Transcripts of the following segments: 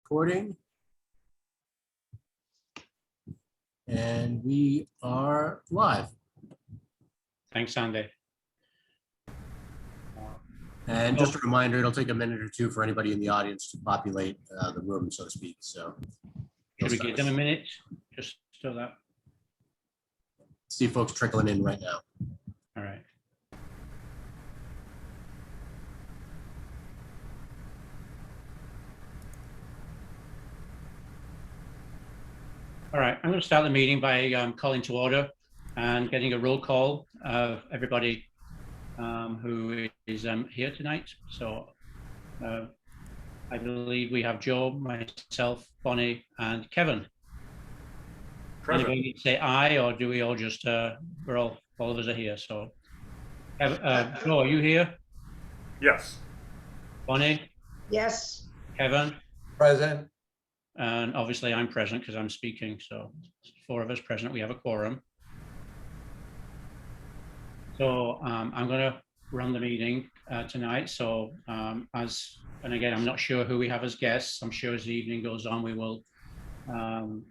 recording. And we are live. Thanks, Andy. And just a reminder, it'll take a minute or two for anybody in the audience to populate the room, so to speak. So should we give them a minute? Just so that. See folks trickling in right now. All right. All right, I'm going to start the meeting by calling to order and getting a roll call of everybody who is here tonight. So I believe we have Joe, myself, Bonnie, and Kevin. Present. Anybody say aye, or do we all just, we're all of us are here. So Joe, are you here? Yes. Bonnie? Yes. Kevin? Present. And obviously I'm present because I'm speaking. So 4 of us present, we have a quorum. So I'm going to run the meeting tonight. So and again, I'm not sure who we have as guests. I'm sure as the evening goes on, we will learn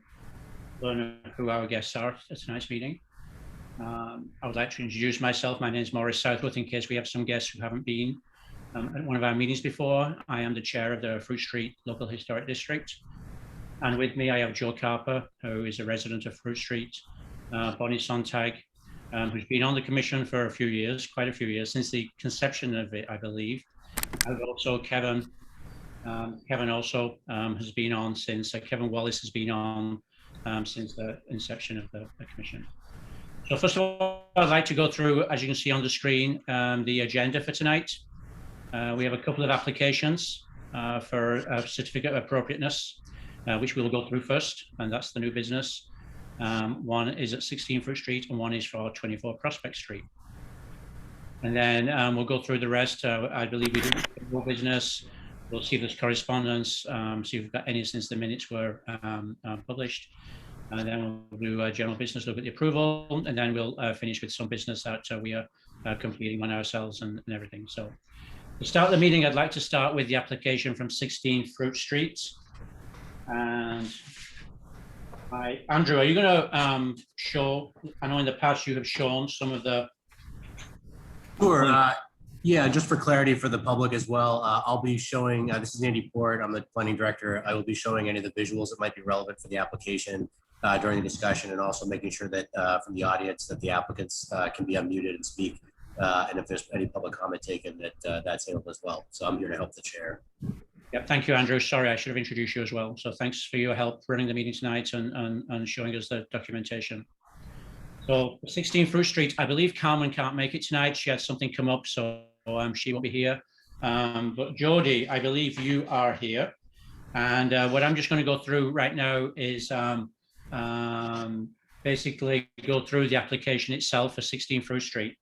who our guests are at tonight's meeting. I would like to introduce myself. My name is Maurice Southworth, in case we have some guests who haven't been at one of our meetings before. I am the chair of the Fruit Street Local Historic District. And with me, I have Joe Carper, who is a resident of Fruit Street, Bonnie Sontag, who's been on the commission for a few years, quite a few years, since the conception of it, I believe. And also Kevin. Kevin also has been on since, Kevin Wallace has been on since the inception of the commission. So first of all, I'd like to go through, as you can see on the screen, the agenda for tonight. We have a couple of applications for a certificate of appropriateness, which we'll go through first, and that's the new business. One is at 16 Fruit Street and one is for 24 Prospect Street. And then we'll go through the rest. I believe we do more business. We'll see if there's correspondence, see if we've got any since the minutes were published. And then we'll do general business, look at the approval, and then we'll finish with some business that we are completing on ourselves and everything. So to start the meeting, I'd like to start with the application from 16 Fruit Street. And Andrew, are you going to show, I know in the past you have shown some of the... Sure. Yeah, just for clarity for the public as well, I'll be showing, this is Andy Port, I'm the planning director. I will be showing any of the visuals that might be relevant for the application during the discussion, and also making sure that from the audience that the applicants can be unmuted and speak. And if there's any public comment taken, that that's handled as well. So I'm here to help the chair. Yep, thank you, Andrew. Sorry, I should have introduced you as well. So thanks for your help running the meeting tonight and showing us the documentation. So 16 Fruit Street, I believe Carmen can't make it tonight. She had something come up, so she won't be here. But Jody, I believe you are here. And what I'm just going to go through right now is basically go through the application itself for 16 Fruit Street.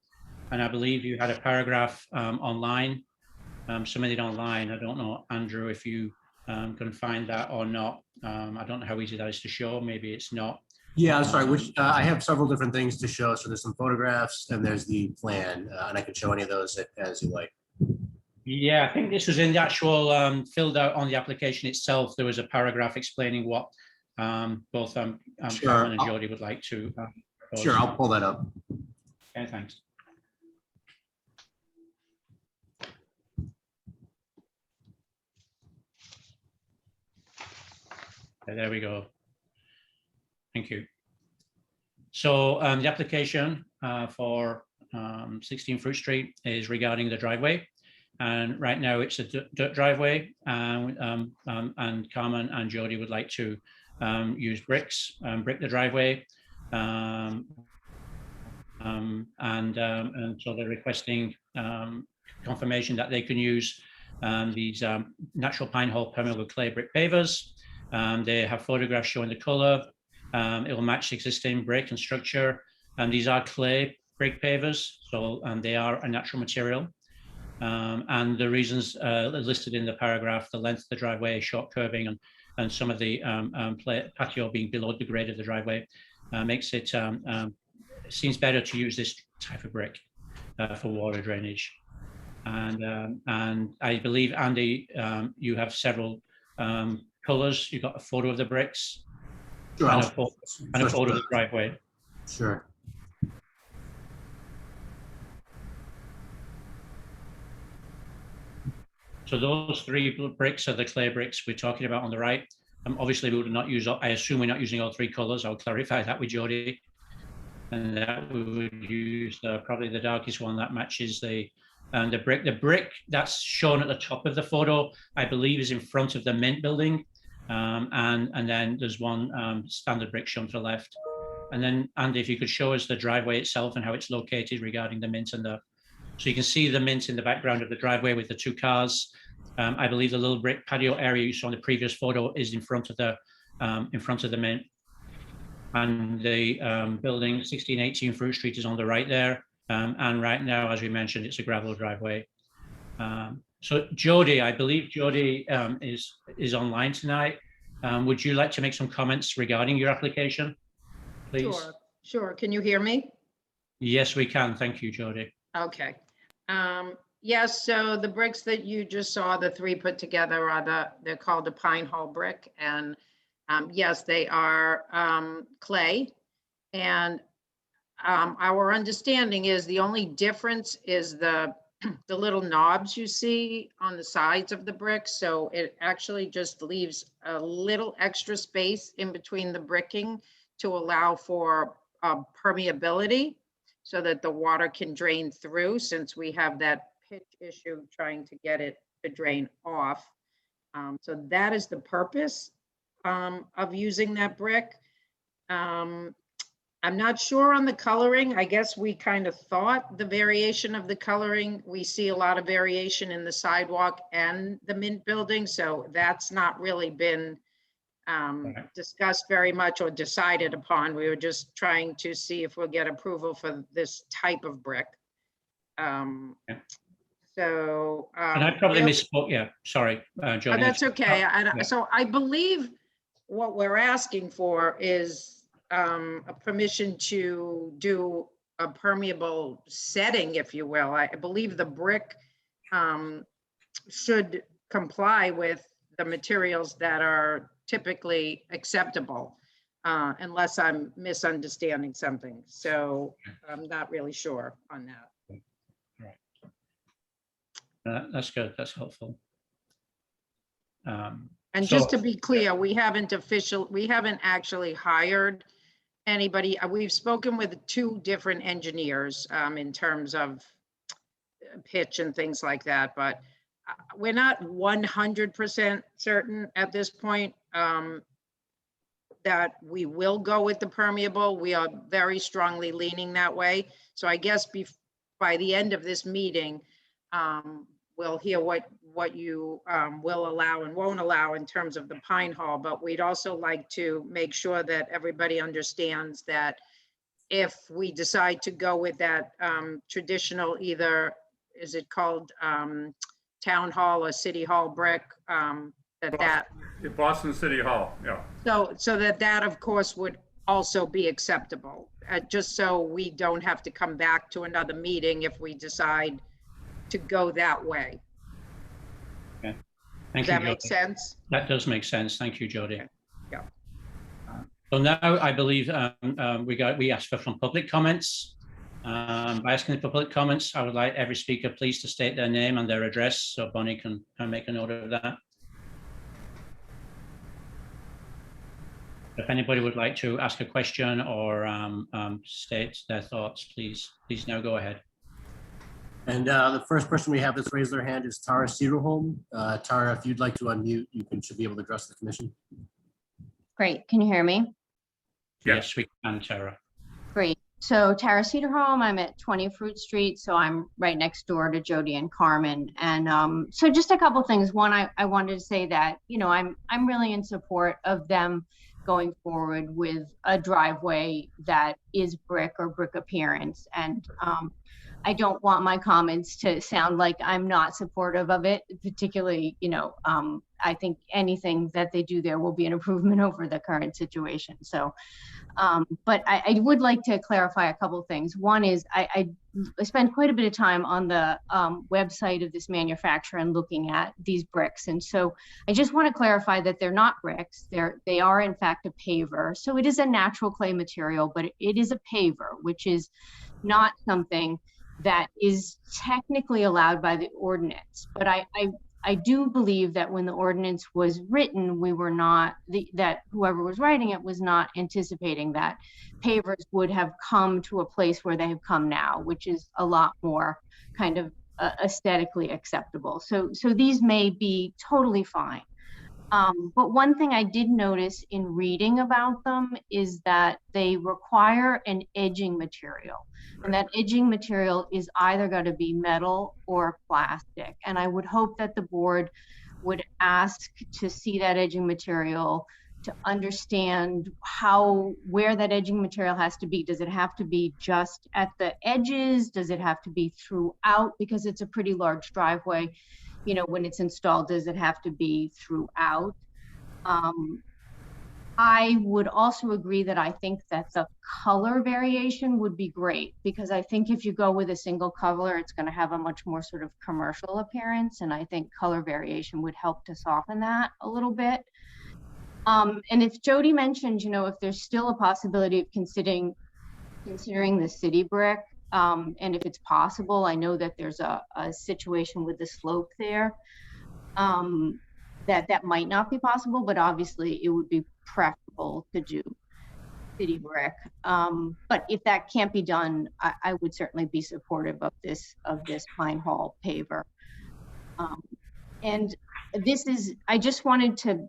And I believe you had a paragraph online, submitted online. I don't know, Andrew, if you can find that or not. I don't know how easy that is to show. Maybe it's not. Yeah, I'm sorry. Which I have several different things to show. So there's some photographs and there's the plan, and I can show any of those as you like. Yeah, I think this was in the actual filled out on the application itself. There was a paragraph explaining what both Sure. Carmen and Jody would like to propose. Sure, I'll pull that up. Okay, thanks. Okay, there we go. Thank you. So the application for 16 Fruit Street is regarding the driveway. And right now it's a dirt driveway, and Carmen and Jody would like to use bricks, brick the driveway. And so they're requesting confirmation that they can use these natural pine hole permeable clay brick pavers. They have photographs showing the color. It will match the existing brick and structure. And these are clay brick pavers, so they are a natural material. And the reasons listed in the paragraph, the length of the driveway, short curving, and some of the patio being below the grade of the driveway, makes it seems better to use this type of brick for water drainage. And I believe, Andy, you have several colors. You've got a photo of the bricks Sure. and I'll- a photo of the driveway. Sure. So those three bricks are the clay bricks we're talking about on the right. Obviously, we would not use, I assume we're not using all three colors. I'll clarify that with Jody. And that we would use probably the darkest one that matches the brick. The brick that's shown at the top of the photo, I believe, is in front of the Mint building. And then there's one standard brick shown to the left. And then, Andy, if you could show us the driveway itself and how it's located regarding the Mint and so you can see the Mint in the background of the driveway with the two cars. I believe the little brick patio area you saw in the previous photo is in front of the Mint. And the building 1618 Fruit Street is on the right there. And right now, as we mentioned, it's a gravel driveway. So Jody, I believe Jody is online tonight. Would you like to make some comments regarding your application, please? Sure. Can you hear me? Yes, we can. Thank you, Jody. Okay. Yes, so the bricks that you just saw, the three put together they're called a pine hall brick. And yes, they are clay. And our understanding is the only difference is the little knobs you see on the sides of the brick. So it actually just leaves a little extra space in between the bricking to allow for permeability so that the water can drain through, since we have that pitch issue trying to get it to drain off. So that is the purpose of using that brick. I'm not sure on the coloring. I guess we kind of thought the variation of the coloring, we see a lot of variation in the sidewalk and the Mint building. So that's not really been discussed very much or decided upon. We were just trying to see if we'll get approval for this type of brick. So. And I probably misspoke. Yeah, sorry, Jody. That's okay. Yeah. So I believe what we're asking for is a permission to do a permeable setting, if you will. I believe the brick should comply with the materials that are typically acceptable, unless I'm misunderstanding something. So I'm not really sure on that. Right. That's good. That's helpful. And just to be clear, we haven't actually hired anybody. We've spoken with two different engineers in terms of pitch and things like that, but we're not 100% certain at this point that we will go with the permeable. We are very strongly leaning that way. So I guess by the end of this meeting, we'll hear what you will allow and won't allow in terms of the Pine Hall, but we'd also like to make sure that everybody understands that if we decide to go with that traditional, either, is it called Town Hall or City Hall brick, Boston City Hall, yeah. So that of course would also be acceptable, just so we don't have to come back to another meeting if we decide to go that way. Okay. Does that make sense? That does make sense. Thank you, Jody. Okay. Yeah. So now I believe we asked for some public comments. By asking for public comments, I would like every speaker please to state their name and their address so Bonnie can make a note of that. If anybody would like to ask a question or state their thoughts, please now go ahead. And the first person we have that's raised their hand is Tara Cedarholm. Tara, if you'd like to unmute, should be able to address the commission. Great. Can you hear me? Yes, we can, Tara. Great. So Tara Cedarholm, I'm at 20 Fruit Street. So I'm right next door to Jody and Carmen. And so just a couple things. One, I wanted to say that, I'm really in support of them going forward with a driveway that is brick or brick appearance. And I don't want my comments to sound like I'm not supportive of it, particularly, I think anything that they do there will be an improvement over the current situation. So But I would like to clarify a couple of things. One is I spent quite a bit of time on the website of this manufacturer and looking at these bricks. And so I just want to clarify that they're not bricks. They are in fact a paver. So it is a natural clay material, but it is a paver, which is not something that is technically allowed by the ordinance. But I do believe that when the ordinance was written, we were not, that whoever was writing it was not anticipating that pavers would have come to a place where they have come now, which is a lot more kind of aesthetically acceptable. So these may be totally fine. But one thing I did notice in reading about them is that they require an edging material. And that edging material is either going to be metal or plastic. And I would hope that the board would ask to see that edging material, to understand where that edging material has to be. Does it have to be just at the edges? Does it have to be throughout? Because it's a pretty large driveway. You know, when it's installed, does it have to be throughout? I would also agree that I think that the color variation would be great, because I think if you go with a single color, it's going to have a much more sort of commercial appearance. And I think color variation would help to soften that a little bit. And if Jody mentioned, you know, if there's still a possibility of considering the city brick, and if it's possible, I know that there's a situation with the slope there, that might not be possible, but obviously it would be preferable to do city brick. But if that can't be done, I would certainly be supportive of this Pine Hall paver. And I just wanted to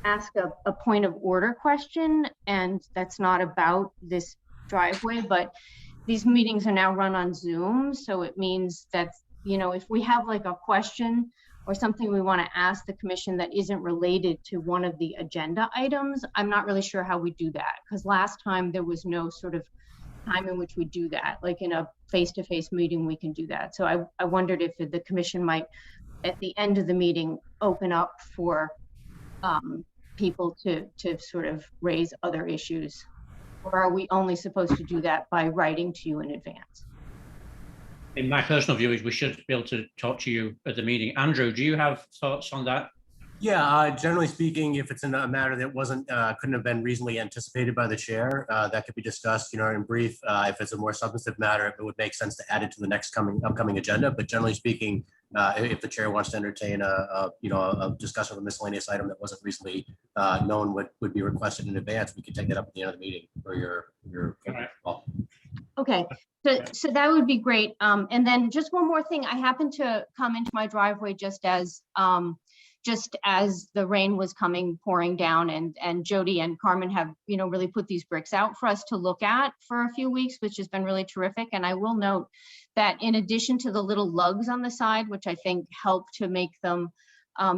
ask a point of order question, and that's not about this driveway, but these meetings are now run on Zoom. So it means that, you know, if we have like a question or something we want to ask the commission that isn't related to one of the agenda items, I'm not really sure how we do that, because last time there was no sort of time in which we do that. Like in a face-to-face meeting, we can do that. So I wondered if the commission might, at the end of the meeting, open up for people to sort of raise other issues. Or are we only supposed to do that by writing to you in advance? In my personal view is we should be able to talk to you at the meeting. Andrew, do you have thoughts on that? Yeah, generally speaking, if it's in a matter that couldn't have been reasonably anticipated by the chair, that could be discussed, you know, in brief. If it's a more substantive matter, it would make sense to add it to the next upcoming agenda. But generally speaking, if the chair wants to entertain a discussion of a miscellaneous item that wasn't recently known would be requested in advance, we could take that up at the end of the meeting or your Right. call. Okay, so that would be great. And then just one more thing, I happened to come into my driveway just as the rain was pouring down, and Jody and Carmen have, you know, really put these bricks out for us to look at for a few weeks, which has been really terrific. And I will note that in addition to the little lugs on the side, which I think help to make them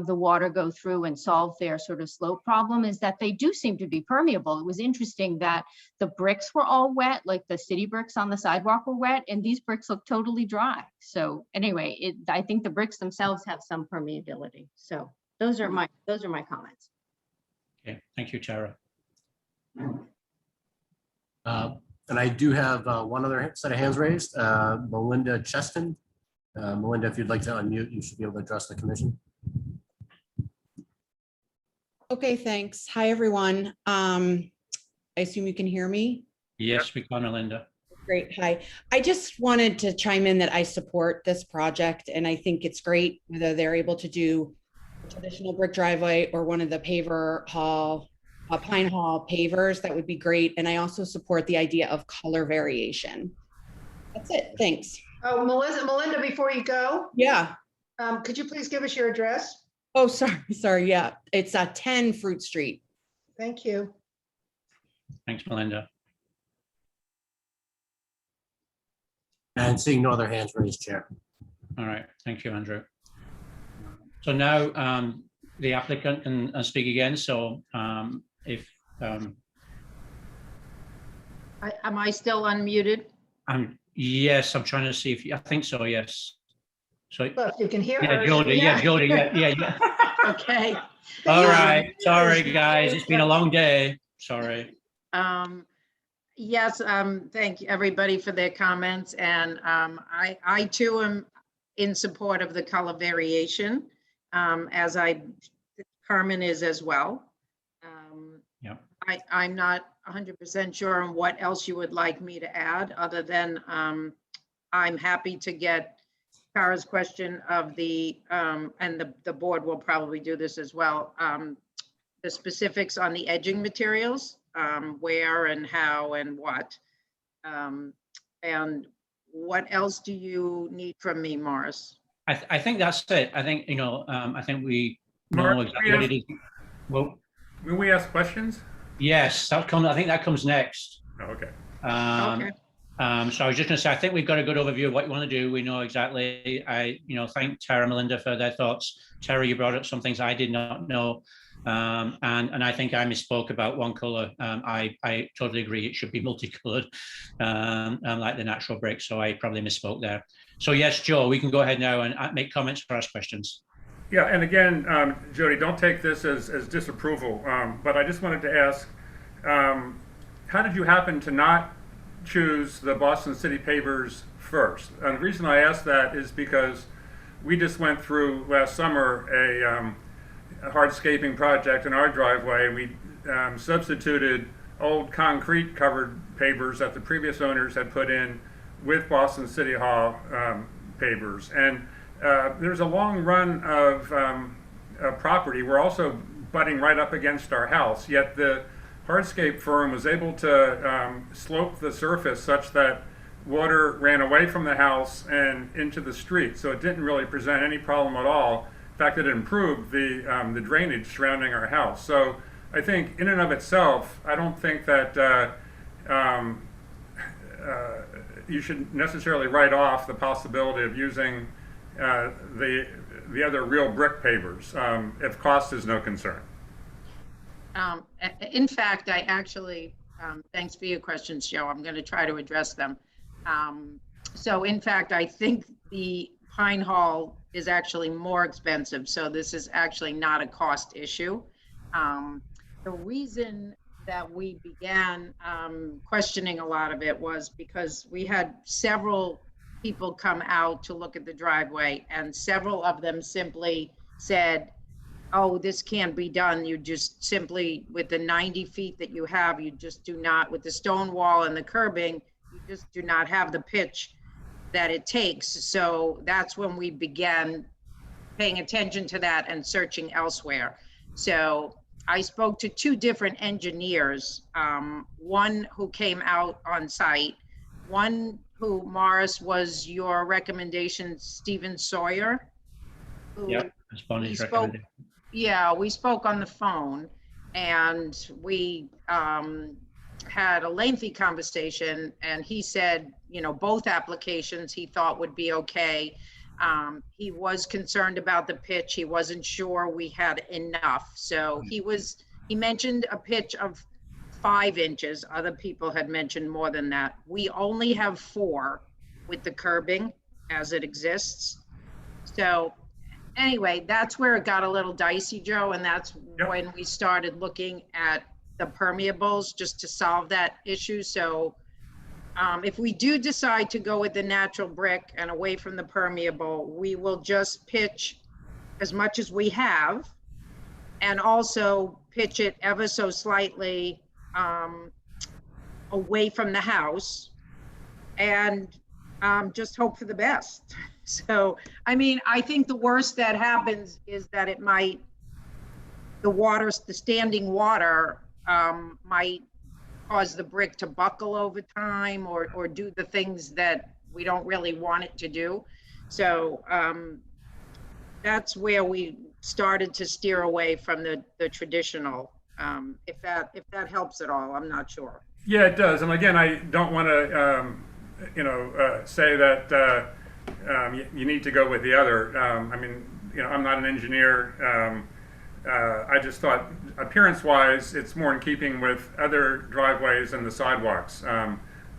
the water go through and solve their sort of slope problem, is that they do seem to be permeable. It was interesting that the bricks were all wet, like the city bricks on the sidewalk were wet, and these bricks look totally dry. So anyway, I think the bricks themselves have some permeability. So those are my comments. Okay, thank you, Tara. And I do have one other set of hands raised, Melinda Cheston. Melinda, if you'd like to unmute, you should be able to address the commission. Okay, thanks. Hi, everyone. I assume you can hear me? Yes, we can, Melinda. Great. Hi. I just wanted to chime in that I support this project, and I think it's great whether they're able to do a traditional brick driveway or one of the Pine Hall pavers. That would be great. And I also support the idea of color variation. That's it. Thanks. Oh, Melinda, before you go, Yeah. could you please give us your address? Oh, sorry. Yeah. It's 10 Fruit Street. Thank you. Thanks, Melinda. And seeing no other hands raised, Chair. All right, thank you, Andrew. So now the applicant can speak again. So if Am I still unmuted? yes, I'm trying to see if I think so. Yes. So Well, you can hear yeah, her. Jody. Yeah, Jody. Yeah. Okay. All right. Sorry, guys. It's been a long day. Sorry. Yes, thank you, everybody, for their comments, and I too am in support of the color variation, Carmen is as well. Yeah. I'm not 100% sure on what else you would like me to add, other than I'm happy to get Kara's question of and the board will probably do this as well, the specifics on the edging materials, where and how and what. And what else do you need from me, Morris? I think that's it. I think, I think we know Mark, exactly what it is. Well, When we ask questions? yes, I think that comes next. Oh, okay. Okay. So I was just going to say, I think we've got a good overview of what you want to do. We know exactly. Thank Tara and Melinda for their thoughts. Tara, you brought up some things I did not know. And I think I misspoke about one color. I totally agree. It should be multicolored, like the natural brick. So I probably misspoke there. So yes, Joe, we can go ahead now and make comments or ask questions. Yeah, and again, Jody, don't take this as disapproval, but I just wanted to ask, how did you happen to not choose the Boston City pavers first? And the reason I ask that is because we just went through last summer a hardscaping project in our driveway. We substituted old concrete covered pavers that the previous owners had put in with Boston City Hall pavers. And there's a long run of property. We're also butting right up against our house, yet the hardscape firm was able to slope the surface such that water ran away from the house and into the street. So it didn't really present any problem at all. In fact, it improved the drainage surrounding our house. So I think in and of itself, I don't think that you should necessarily write off the possibility of using the other real brick pavers if cost is no concern. In fact, I actually, thanks for your questions, Joe. I'm going to try to address them. So in fact, I think the Pine Hall is actually more expensive. So this is actually not a cost issue. The reason that we began questioning a lot of it was because we had several people come out to look at the driveway, and several of them simply said, oh, this can't be done. You just simply, with the 90 feet that you have, you just do not, with the stone wall and the curbing, you just do not have the pitch that it takes. So that's when we began paying attention to that and searching elsewhere. So I spoke to two different engineers, one who came out on site, one who, Morris, was your recommendation, Stephen Sawyer. Yep, that's Bonnie's recommendation. Yeah, we spoke on the phone, and we had a lengthy conversation, and he said, both applications he thought would be okay. He was concerned about the pitch. He wasn't sure we had enough. So he mentioned a pitch of 5 inches. Other people had mentioned more than that. We only have 4 with the curbing as it exists. So anyway, that's where it got a little dicey, Joe, and that's when we started looking at the permeables just to solve that issue. So if we do decide to go with the natural brick and away from the permeable, we will just pitch as much as we have, and also pitch it ever so slightly away from the house, and just hope for the best. So, I mean, I think the worst that happens is that it might, the standing water might cause the brick to buckle over time, or do the things that we don't really want it to do. So that's where we started to steer away from the traditional, if that helps at all. I'm not sure. Yeah, it does. And again, I don't want to, say that you need to go with the other. I mean, I'm not an engineer. I just thought, appearance-wise, it's more in keeping with other driveways and the sidewalks.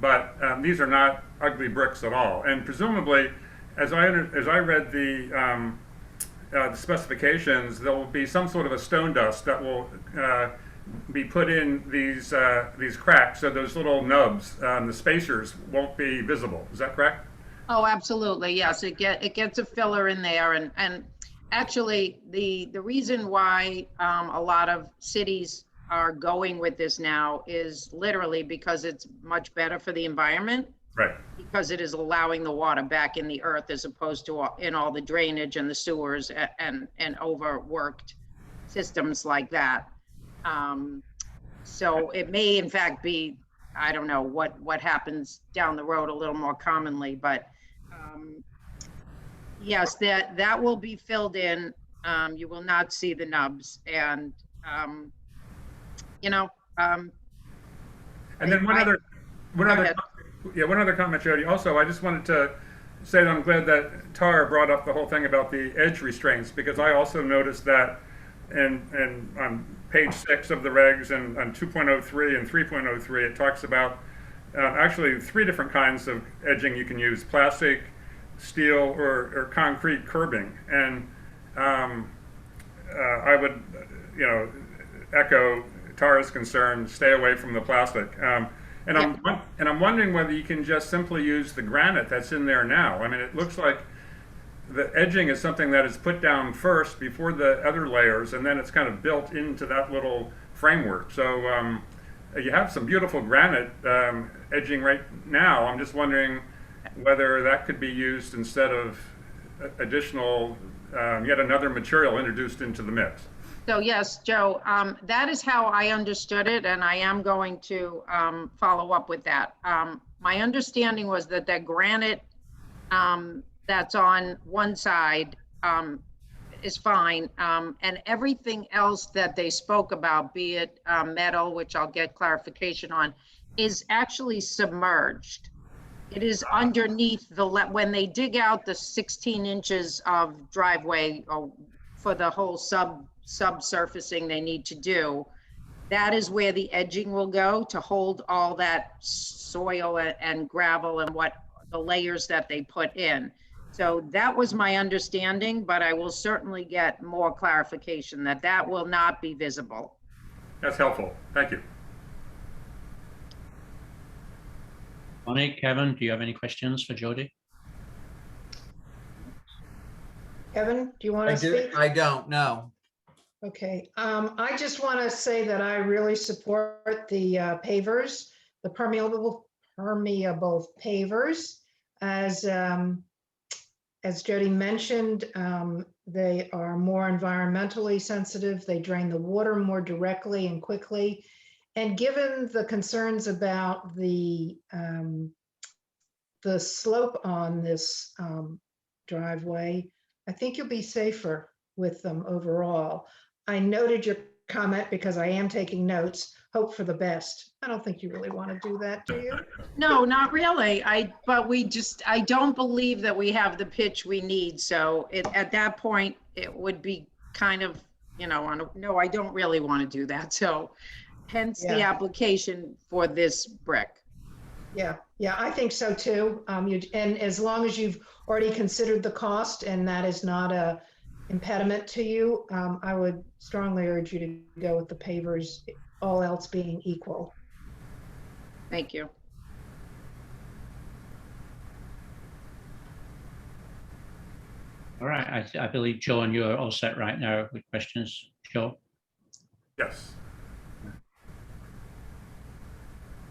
But these are not ugly bricks at all. And presumably, as I read the specifications, there will be some sort of a stone dust that will be put in these cracks, so those little nubs, the spacers won't be visible. Is that correct? Oh, absolutely. Yes, it gets a filler in there, and actually the reason why a lot of cities are going with this now is literally because it's much better for the environment, Right. because it is allowing the water back in the earth as opposed to in all the drainage and the sewers and overworked systems like that. So it may in fact be, I don't know what happens down the road a little more commonly, but yes, that will be filled in. You will not see the nubs, and you know, And then one other, ahead. one other comment, Jody. Also, I just wanted to say that I'm glad that Tara brought up the whole thing about the edge restraints, because I also noticed that and on page 6 of the regs and on 2.03 and 3.03, it talks about actually 3 different kinds of edging you can use: plastic, steel, or concrete curbing. And I would, echo Tara's concern: stay away from the plastic. And I'm wondering whether you can just simply use the granite that's in there now. I mean, it looks like the edging is something that is put down first before the other layers, and then it's kind of built into that little framework. So you have some beautiful granite edging right now. I'm just wondering whether that could be used instead of additional, yet another material introduced into the mix. So yes, Joe, that is how I understood it, and I am going to follow up with that. My understanding was that granite that's on one side is fine, and everything else that they spoke about, be it metal, which I'll get clarification on, is actually submerged. It is underneath when they dig out the 16 inches of driveway for the whole subsurfacing they need to do. That is where the edging will go to hold all that soil and gravel and what the layers that they put in. So that was my understanding, but I will certainly get more clarification that will not be visible. That's helpful. Thank you. Bonnie, Kevin, do you have any questions for Jody? Kevin, do you want to speak? I don't know. Okay, I just want to say that I really support the pavers, the permeable pavers. As Jody mentioned, they are more environmentally sensitive. They drain the water more directly and quickly. And given the concerns about the slope on this driveway, I think you'll be safer with them overall. I noted your comment because I am taking notes. Hope for the best. I don't think you really want to do that, do you? No, not really. But I don't believe that we have the pitch we need. So at that point, it would be kind of, no, I don't really want to do that. So hence the application for this brick. Yeah, I think so too. And as long as you've already considered the cost and that is not a impediment to you, I would strongly urge you to go with the pavers, all else being equal. Thank you. All right, I believe, Joe, you're all set right now with questions. Joe? Yes.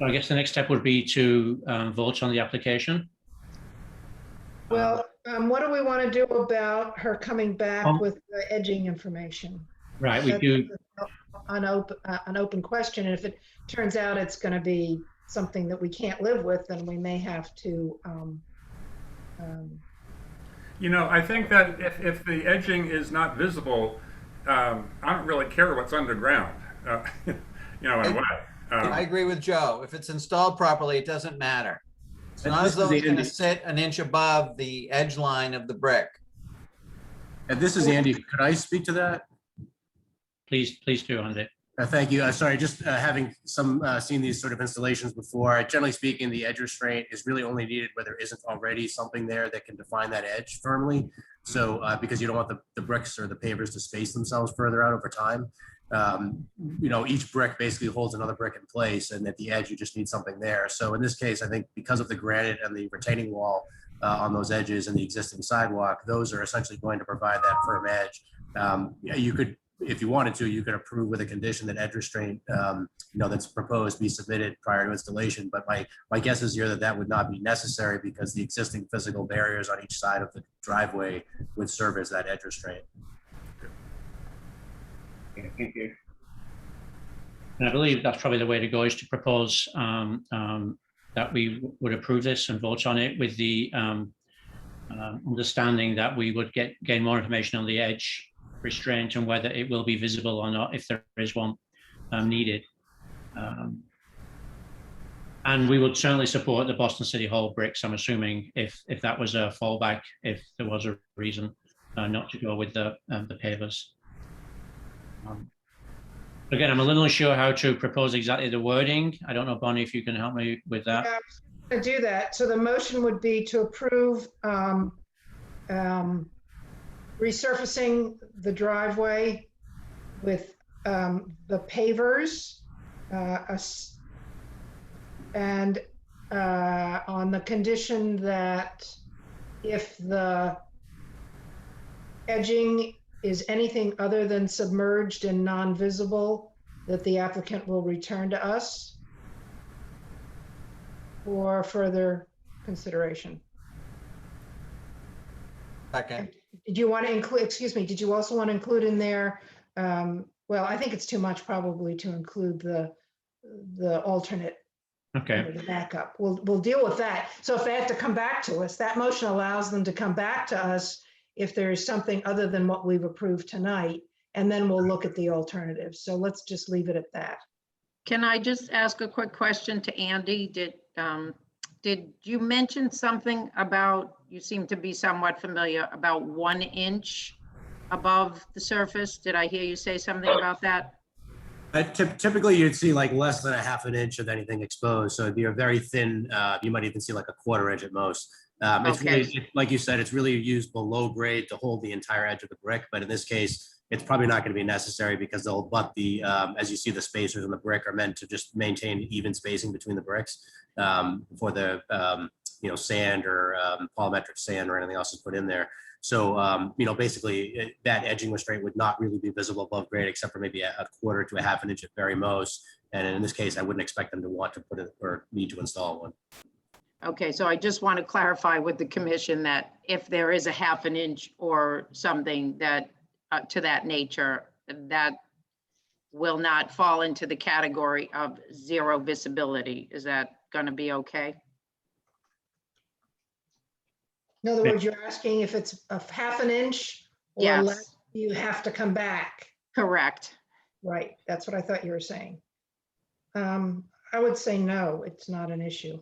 I guess the next step would be to vote on the application. Well, what do we want to do about her coming back with the edging information? Right, we do. An open question. And if it turns out it's going to be something that we can't live with, then we may have to. I think that if the edging is not visible, I don't really care what's underground, in a way. I agree with Joe. If it's installed properly, it doesn't matter. As long as though it's going to sit an inch above the edge line of the brick. And this is Andy. Could I speak to that? Please do, Andy. Thank you. Sorry, just having seen these sort of installations before, generally speaking, the edge restraint is really only needed where there isn't already something there that can define that edge firmly. So because you don't want the bricks or the pavers to space themselves further out over time. each brick basically holds another brick in place, and at the edge, you just need something there. So in this case, I think because of the granite and the retaining wall on those edges and the existing sidewalk, those are essentially going to provide that firm edge. You could, if you wanted to, you could approve with a condition that edge restraint, that's proposed be submitted prior to installation. But my guess is here that that would not be necessary because the existing physical barriers on each side of the driveway would serve as that edge restraint. Okay, thank you. And I believe that's probably the way to go, is to propose that we would approve this and vote on it with the understanding that we would gain more information on the edge restraint and whether it will be visible or not, if there is one needed. And we would certainly support the Boston City Hall bricks, I'm assuming, if that was a fallback, if there was a reason not to go with the pavers. Again, I'm a little unsure how to propose exactly the wording. I don't know, Bonnie, if you can help me with that. Yeah, to do that. So the motion would be to approve resurfacing the driveway with the pavers and on the condition that if the edging is anything other than submerged and non-visible, that the applicant will return to us for further consideration. Second. Did you want to include, excuse me, did you also want to include in there, well, I think it's too much probably to include the alternate, Okay. the backup. We'll deal with that. So if they have to come back to us, that motion allows them to come back to us if there is something other than what we've approved tonight, and then we'll look at the alternatives. So let's just leave it at that. Can I just ask a quick question to Andy? Did you mention something about, you seem to be somewhat familiar, about 1 inch above the surface? Did I hear you say something about that? Typically, you'd see like less than a half an inch of anything exposed. So it'd be a very thin, you might even see like a 1/4 inch at most. It's Okay. really, like you said, it's really used below grade to hold the entire edge of the brick. But in this case, it's probably not going to be necessary because they'll butt the, as you see, the spacers in the brick are meant to just maintain even spacing between the bricks for the, sand or polymetric sand or anything else is put in there. So, basically that edging restraint would not really be visible above grade except for maybe a 1/4 to a half an inch at very most. And in this case, I wouldn't expect them to want to put it or need to install one. Okay, so I just want to clarify with the commission that if there is a half an inch or something that to that nature, that will not fall into the category of zero visibility. Is that going to be okay? In other words, you're asking if it's a half an inch or Yes. less, you have to come back. Correct. Right, that's what I thought you were saying. I would say no, it's not an issue.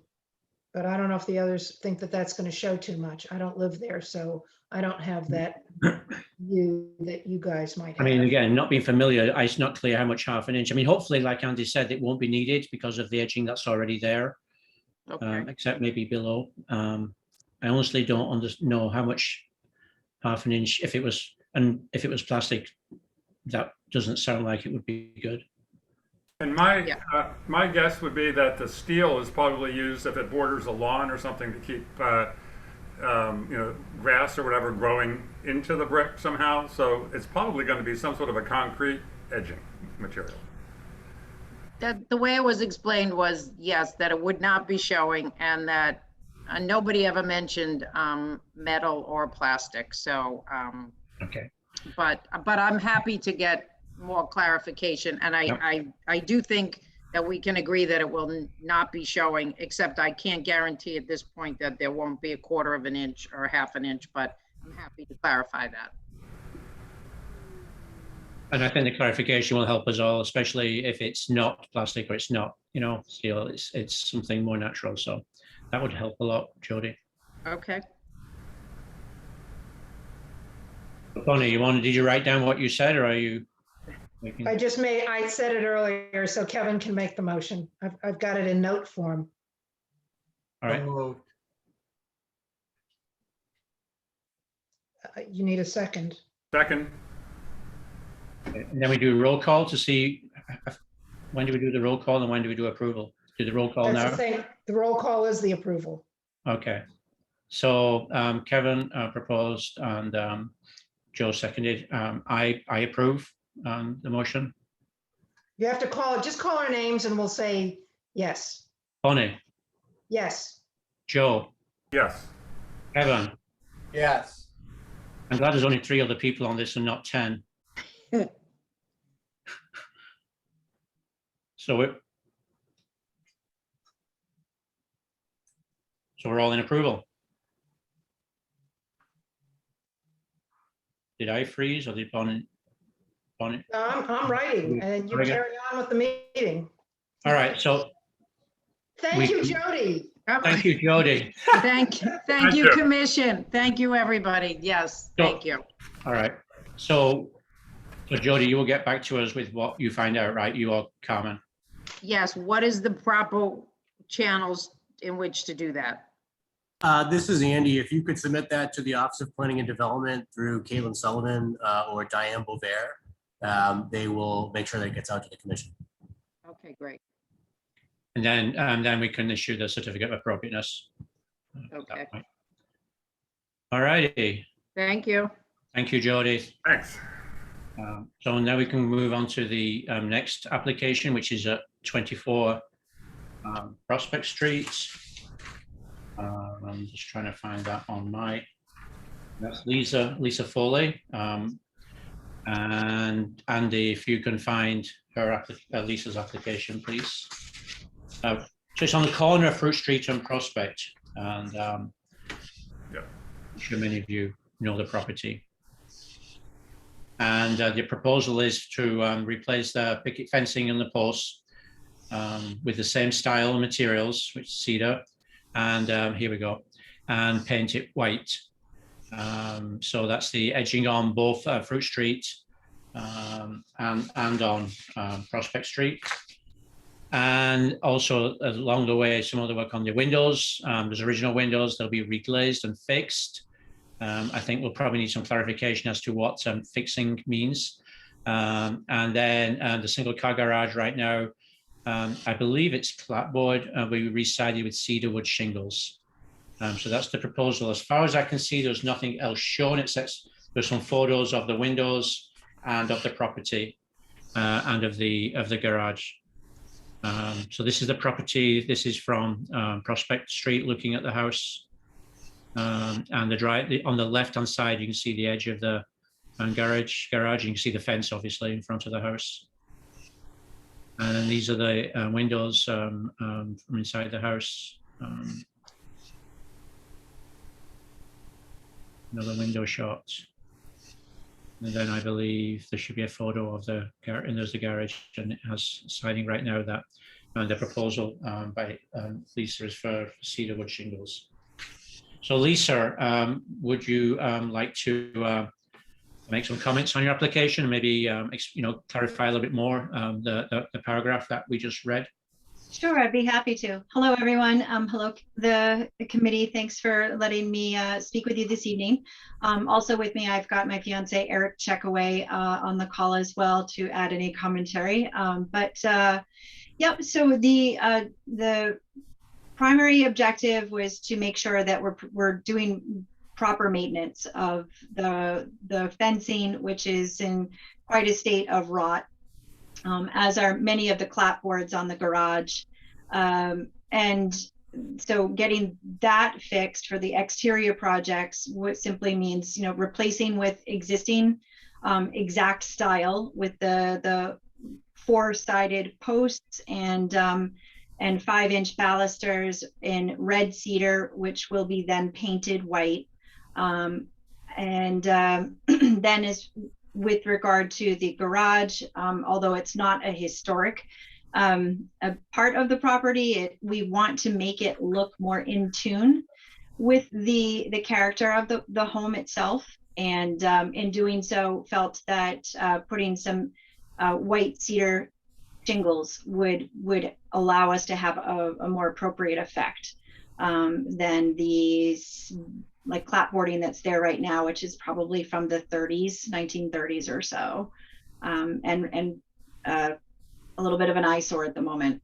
But I don't know if the others think that that's going to show too much. I don't live there, so I don't have that view that you guys might I have. mean, again, not being familiar, it's not clear how much half an inch. I mean, hopefully, like Andy said, it won't be needed because of the edging that's already there, Okay. except maybe below. I honestly don't know how much half an inch, if it was plastic, that doesn't sound like it would be good. And my guess would be that the steel is probably used if it borders a lawn or something to keep grass or whatever growing into the brick somehow. So it's probably going to be some sort of a concrete edging material. That the way it was explained was, yes, that it would not be showing and that nobody ever mentioned metal or plastic. So, Okay. but I'm happy to get more clarification. And I do think that we can agree that it will not be showing, except I can't guarantee at this point that there won't be a 1/4 of an inch or half an inch, but I'm happy to clarify that. And I think the clarification will help us all, especially if it's not plastic or it's not, steel, it's something more natural. So that would help a lot, Jody. Okay. Bonnie, did you write down what you said or are you? I said it earlier, so Kevin can make the motion. I've got it in note form. All right. Moved. You need a second. Second. And then we do roll call to see, when do we do the roll call and when do we do approval? Do the roll call That's the now? thing. The roll call is the approval. Okay. So Kevin proposed and Joe seconded. I approve the motion. You have to call it, just call our names and we'll say yes. Bonnie, Yes. Joe, Yes. Kevin. Yes. I'm glad there's only 3 other people on this and not 10. So we're all in approval. Did I freeze or did Bonnie? I'm writing and you Okay. carry on with the meeting. All right, so Thank you, Jody. thank you, Jody. Thank you, Thank you. Commission. Thank you, everybody. Yes, thank you. All right, so Jody, you will get back to us with what you find out, right? You or Carmen? Yes, what is the proper channels in which to do that? This is Andy. If you could submit that to the Office of Planning and Development through Caitlin Sullivan or Diane Bovair, they will make sure that it gets out to the commission. Okay, great. And then we can issue the certificate of appropriateness. Okay. All righty. Thank you. Thank you, Jody. Thanks. So now we can move on to the next application, which is at 24 Prospect Street. I'm just trying to find that on that's Lisa Foley. And Andy, if you can find her Lisa's application, please. So it's on the corner of Fruit Street and Prospect, and I'm sure many of you know the property. And the proposal is to replace the picket fencing and the posts with the same style and materials, which is cedar. And here we go, and paint it white. So that's the edging on both Fruit Street and on Prospect Street. And also along the way, some other work on the windows. There's original windows, they'll be reglazed and fixed. I think we'll probably need some clarification as to what fixing means. And then the single car garage right now, I believe it's clapboard. We re-sided with cedar wood shingles. So that's the proposal. As far as I can see, there's nothing else shown. There's some photos of the windows and of the property and of the garage. So this is the property. This is from Prospect Street, looking at the house. And on the left-hand side, you can see the edge of the garage. You can see the fence, obviously, in front of the house. And then these are the windows from inside the house. Another window shot. And then I believe there should be a photo of the garage, and there's the garage, and it has siding right now that the proposal by Lisa is for cedar wood shingles. So Lisa, would you like to make some comments on your application and maybe clarify a little bit more the paragraph that we just read? Sure, I'd be happy to. Hello, everyone. Hello, the committee. Thanks for letting me speak with you this evening. Also with me, I've got my fiance, Eric Checkaway, on the call as well to add any commentary. Yep, so the primary objective was to make sure that we're doing proper maintenance of the fencing, which is in quite a state of rot. As are many of the clapboards on the garage. And so getting that fixed for the exterior projects, what simply means, replacing with existing exact style with the 4-sided posts and 5-inch balusters in red cedar, which will be then painted white. Then with regard to the garage, although it's not a historic a part of the property, we want to make it look more in tune with the character of the home itself. And in doing so, felt that putting some white cedar shingles would allow us to have a more appropriate effect than the clapboarding that's there right now, which is probably from the 1930s or so. and a little bit of an eyesore at the moment.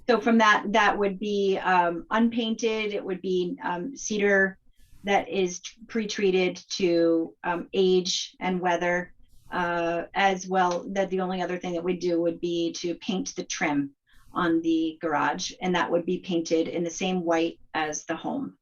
So from that would be unpainted. It would be cedar that is pre-treated to age and weather, as well. That the only other thing that we do would be to paint the trim on the garage, and that would be painted in the same white as the home.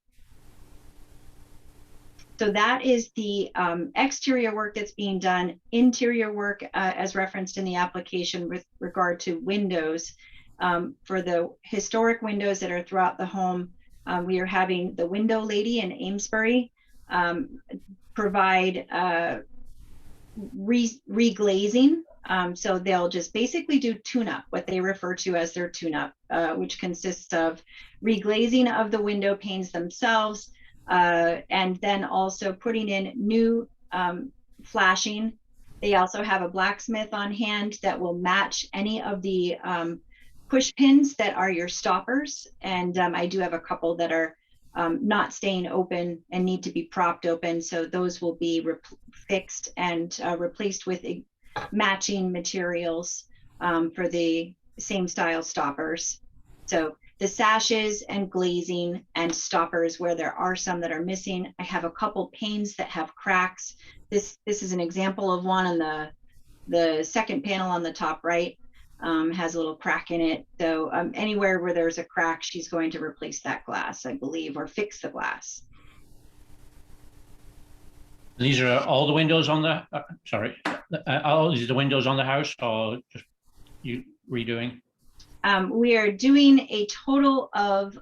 So that is the exterior work that's being done. Interior work, as referenced in the application with regard to windows, for the historic windows that are throughout the home, we are having the window lady in Amesbury provide reglazing. So they'll just basically do tune-up, what they refer to as their tune-up, which consists of reglazing of the window panes themselves, and then also putting in new flashing. They also have a blacksmith on hand that will match any of the push pins that are your stoppers. And I do have a couple that are not staying open and need to be propped open. So those will be fixed and replaced with matching materials for the same style stoppers. So the sashes and glazing and stoppers, where there are some that are missing. I have a couple panes that have cracks. This is an example of one on the second panel on the top right. Has a little crack in it. So anywhere where there's a crack, she's going to replace that glass, I believe, or fix the glass. These are all the windows on the, sorry, all these are the windows on the house, or just you redoing? We are doing a total of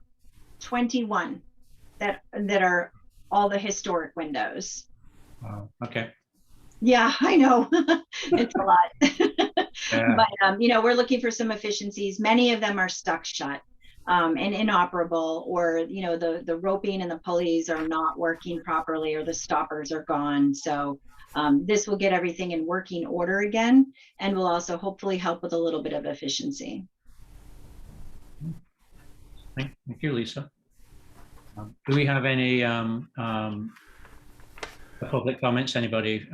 21 that are all the historic windows. Wow, okay. Yeah, I know. It's a lot. Yeah. But you know, we're looking for some efficiencies. Many of them are stuck shut and inoperable, or you know, the roping and the pulleys are not working properly, or the stoppers are gone. So this will get everything in working order again, and will also hopefully help with a little bit of efficiency. Thank you, Lisa. Do we have any public comments? Anybody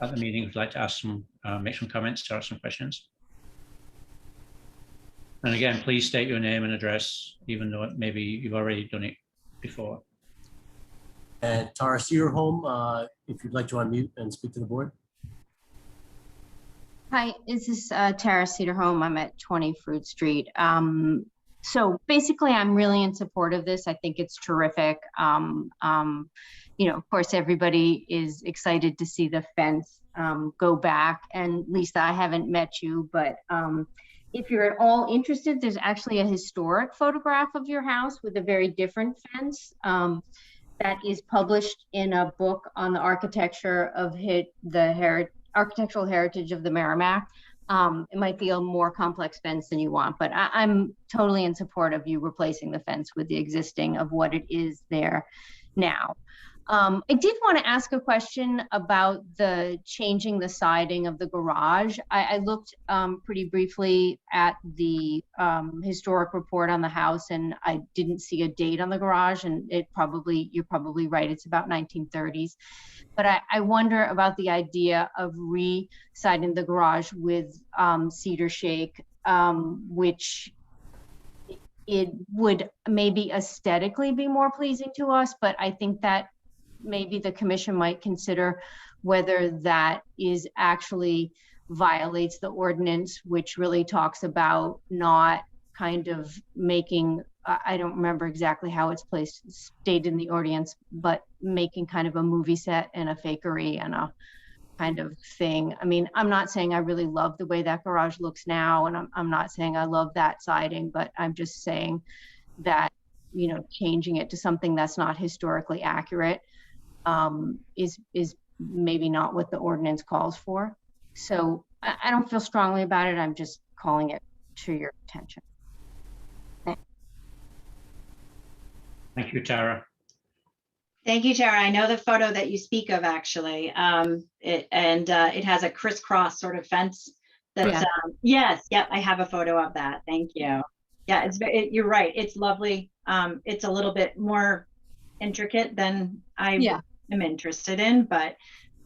at the meeting who'd like to ask some, make some comments or ask some questions? And again, please state your name and address, even though maybe you've already done it before. And Tara Searholm, if you'd like to unmute and speak to the board. Hi, this is Tara Cedarholm. I'm at 20 Fruit Street. So basically, I'm really in support of this. I think it's terrific. You know, of course, everybody is excited to see the fence go back. And Lisa, I haven't met you, but if you're at all interested, there's actually a historic photograph of your house with a very different fence that is published in a book on the architecture of architectural heritage of the Merrimack. It might be a more complex fence than you want, but I'm totally in support of you replacing the fence with the existing of what it is there now. I did want to ask a question about the changing the siding of the garage. I looked pretty briefly at the historic report on the house, and I didn't see a date on the garage, and you're probably right, it's about 1930s. But I wonder about the idea of re-siding the garage with cedar shake, which it would maybe aesthetically be more pleasing to us, but I think that maybe the commission might consider whether that is actually violates the ordinance, which really talks about not kind of making, I don't remember exactly how it's stated in the ordinance, but making kind of a movie set and a fakery and a kind of thing. I mean, I'm not saying I really love the way that garage looks now, and I'm not saying I love that siding, but I'm just saying that, you know, changing it to something that's not historically accurate is maybe not what the ordinance calls for. So I don't feel strongly about it. I'm just calling it to your attention. Thanks. Thank you, Tara. Thank you, Tara. I know the photo that you speak of, actually. It has a crisscross sort of fence. That's, yes, yep, I have a photo of that. Thank you. Yeah, you're right. It's lovely. It's a little bit more intricate than I am interested in, but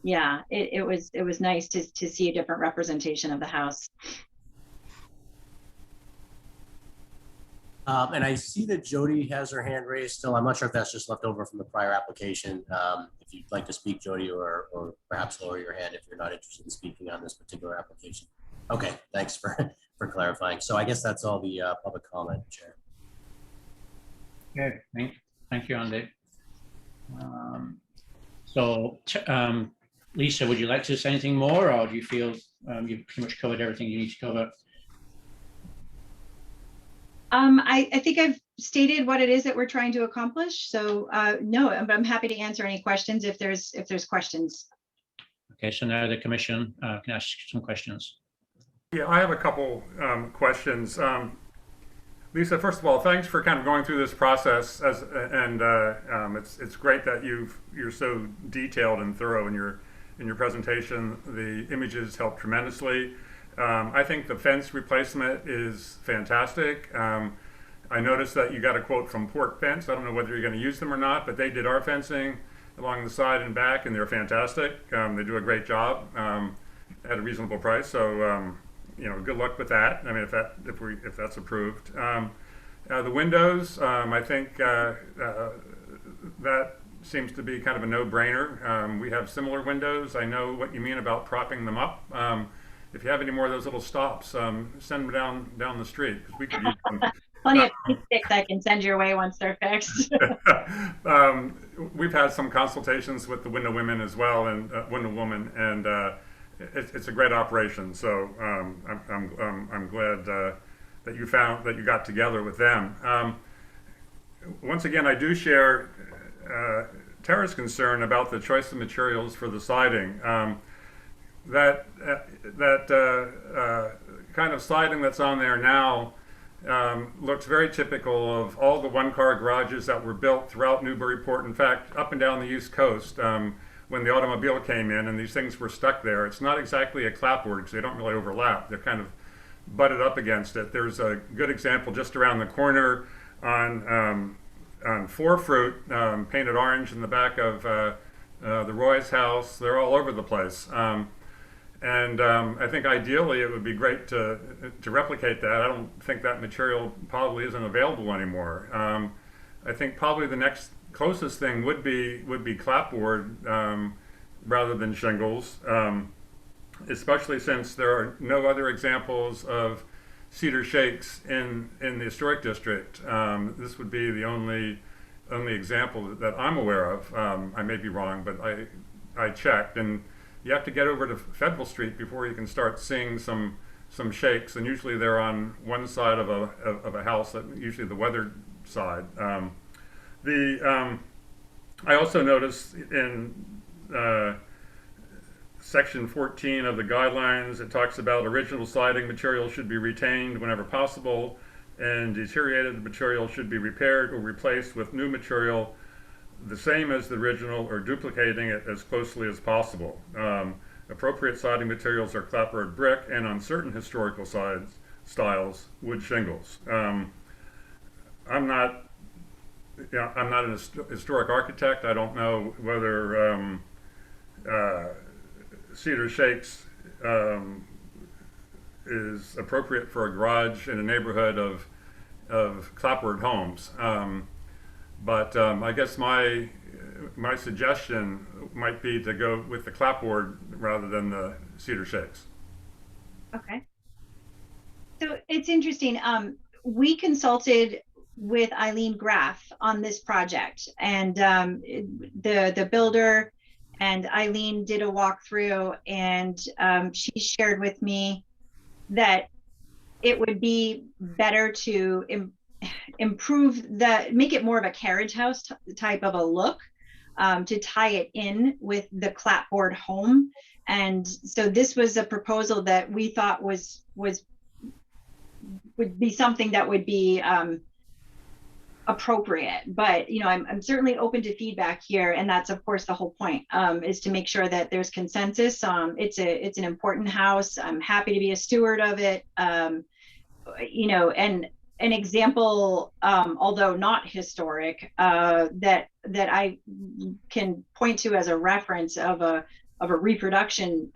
yeah, it was nice to see a different representation of the house. And I see that Jody has her hand raised still. I'm not sure if that's just left over from the prior application. If you'd like to speak, Jody, or perhaps lower your hand if you're not interested in speaking on this particular application. Okay, thanks for clarifying. So I guess that's all the public comment, Chair. Okay, thank you, Andy. So, Lisa, would you like to say anything more, or do you feel you've pretty much covered everything you need to cover? I think I've stated what it is that we're trying to accomplish. So no, but I'm happy to answer any questions if there's questions. Okay, so now the commission can ask some questions. Yeah, I have a couple questions. Lisa, first of all, thanks for kind of going through this process, it's great that you're so detailed and thorough in your presentation. The images help tremendously. I think the fence replacement is fantastic. I noticed that you got a quote from Port Fence. I don't know whether you're going to use them or not, but they did our fencing along the side and back, and they're fantastic. They do a great job at a reasonable price. So, you know, good luck with that. I mean, if that's approved. The windows, I think that seems to be kind of a no-brainer. We have similar windows. I know what you mean about propping them up. If you have any more of those little stops, send them down the street, because we could use them. Plenty of sticks I can send your way once they're fixed. We've had some consultations with the window women as well, and window woman, and it's a great operation. So I'm glad that you got together with them. Once again, I do share Tara's concern about the choice of materials for the siding. That kind of siding that's on there now looks very typical of all the one-car garages that were built throughout Newburyport. In fact, up and down the East Coast, when the automobile came in and these things were stuck there. It's not exactly a clapboard because they don't really overlap. They're kind of butted up against it. There's a good example just around the corner on Four Fruit, painted orange in the back of the Roy's house. They're all over the place. I think ideally it would be great to replicate that. I don't think that material probably isn't available anymore. I think probably the next closest thing would be clapboard rather than shingles, especially since there are no other examples of cedar shakes in the historic district. This would be the only example that I'm aware of. I may be wrong, but I checked, and you have to get over to Federal Street before you can start seeing some shakes, and usually they're on one side of a house, usually the weathered side. I also noticed in section 14 of the guidelines, it talks about original siding material should be retained whenever possible, and deteriorated material should be repaired or replaced with new material the same as the original or duplicating it as closely as possible. Appropriate siding materials are clapboard brick, and on certain historical styles, wood shingles. I'm not an historic architect. I don't know whether cedar shakes is appropriate for a garage in a neighborhood of clapboard homes. But I guess my suggestion might be to go with the clapboard rather than the cedar shakes. Okay. So it's interesting. We consulted with Eileen Graff on this project, and the builder and Eileen did a walkthrough, and she shared with me that it would be better to make it more of a carriage house type of a look, to tie it in with the clapboard home. And so this was a proposal that we thought would be something that would be appropriate. But you know, I'm certainly open to feedback here, and that's of course the whole point, is to make sure that there's consensus. It's an important house. I'm happy to be a steward of it. You know, and an example, although not historic, that I can point to as a reference of a a reproduction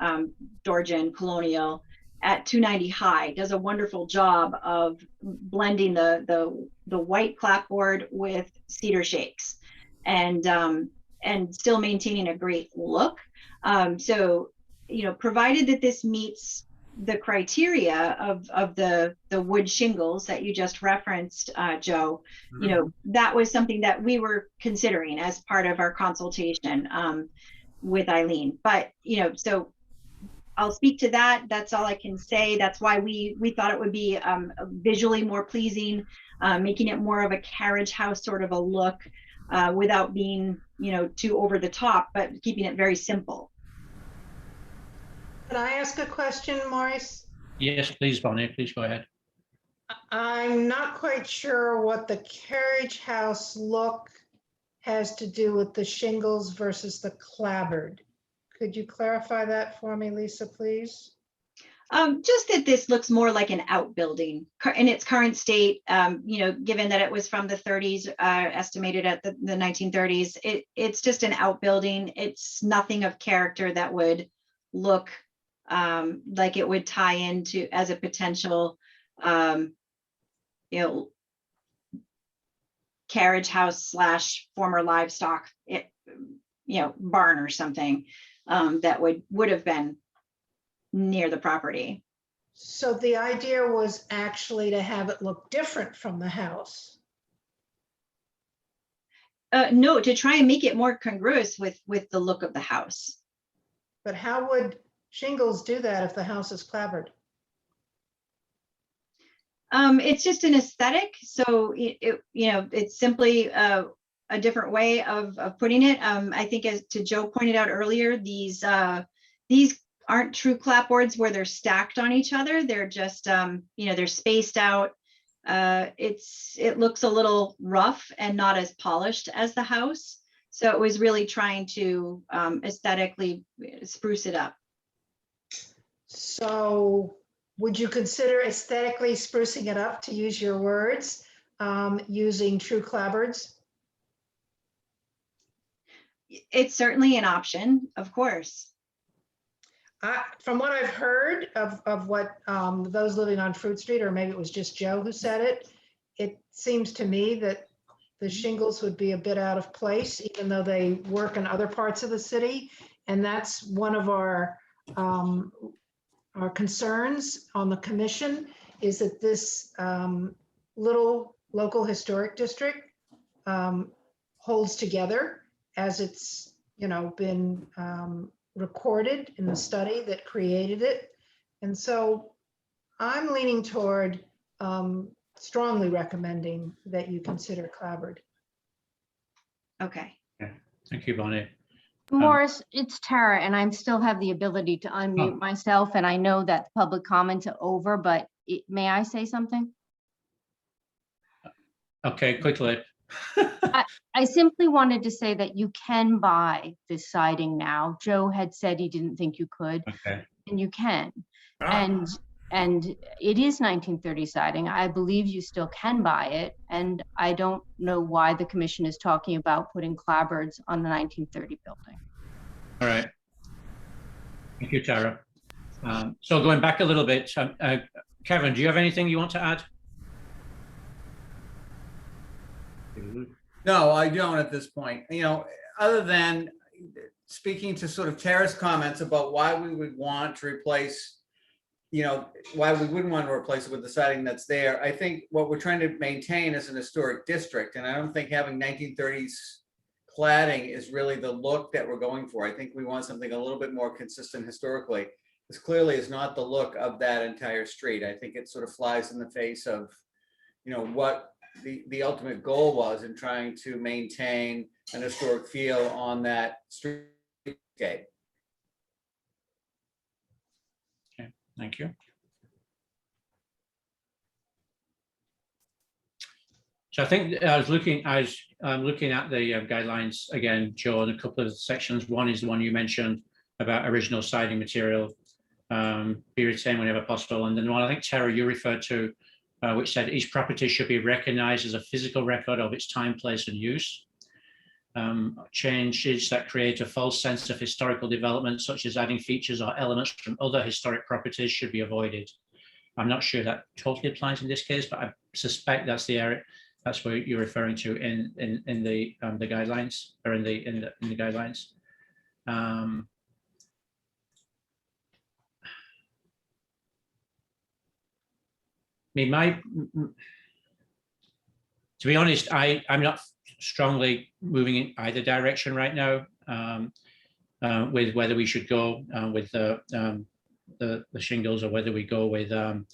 Georgian colonial at 290 high. Does a wonderful job of blending the white clapboard with cedar shakes, and still maintaining a great look. So, you know, provided that this meets the criteria of the wood shingles that you just referenced, Joe, you know, that was something that we were considering as part of our consultation with Eileen. But, you know, so I'll speak to that. That's all I can say. That's why we thought it would be visually more pleasing, making it more of a carriage house sort of a look, without being, you know, too over the top, but keeping it very simple. Can I ask a question, Maurice? Yes, please, Bonnie, please go ahead. I'm not quite sure what the carriage house look has to do with the shingles versus the clapboard. Could you clarify that for me, Lisa, please? Just that this looks more like an outbuilding in its current state, you know, given that it was from the 30s, estimated at the 1930s. It's just an outbuilding. It's nothing of character that would look like it would tie into as a potential, you know, carriage house / former livestock, you know, barn or something that would have been near the property. So the idea was actually to have it look different from the house. No, to try and make it more congruous with the look of the house. But how would shingles do that if the house is clapboard? It's just an aesthetic. So you know, it's simply a different way of putting it. I think, as to Joe pointed out earlier, these aren't true clapboards where they're stacked on each other. They're just, you know, they're spaced out. It looks a little rough and not as polished as the house. So it was really trying to aesthetically spruce it up. So would you consider aesthetically sprucing it up, to use your words, using true clapboards? It's certainly an option, of course. From what I've heard of what those living on Fruit Street, or maybe it was just Joe who said it, it seems to me that the shingles would be a bit out of place, even though they work in other parts of the city. And that's one of our concerns on the commission, is that this little local historic district holds together, as it's, you know, been recorded in the study that created it. And so I'm leaning toward strongly recommending that you consider clapboard. Okay. Yeah. Thank you, Bonnie. Morris, it's Tara, and I still have the ability to unmute myself, and I know that public comments are over, but may I say something? Okay, quickly. I simply wanted to say that you can buy this siding now. Joe had said he didn't think you could, Okay. and you can. And it is 1930 siding. I believe you still can buy it, and I don't know why the commission is talking about putting clapboards on the 1930 building. All right. Thank you, Tara. So going back a little bit, Kevin, do you have anything you want to add? No, I don't at this point. You know, other than speaking to sort of Tara's comments about why we would want to replace, you know, why we wouldn't want to replace it with the siding that's there. I think what we're trying to maintain is an historic district, and I don't think having 1930s cladding is really the look that we're going for. I think we want something a little bit more consistent historically. This clearly is not the look of that entire street. I think it sort of flies in the face of, you know, what the ultimate goal was in trying to maintain an historic feel on that streetscape. Okay, thank you. So I think I'm looking at the guidelines again, Joe, in a couple of sections. One is the one you mentioned about original siding material, be retained whenever possible. And then the one I think, Tara, you referred to, which said each property should be recognized as a physical record of its time, place, and use. changes that create a false sense of historical development, such as adding features or elements from other historic properties, should be avoided. I'm not sure that totally applies in this case, but I suspect that's the area, that's what you're referring to in the guidelines, or in the guidelines. I mean, to be honest, I'm not strongly moving in either direction right now, with whether we should go with the shingles, or whether we go with the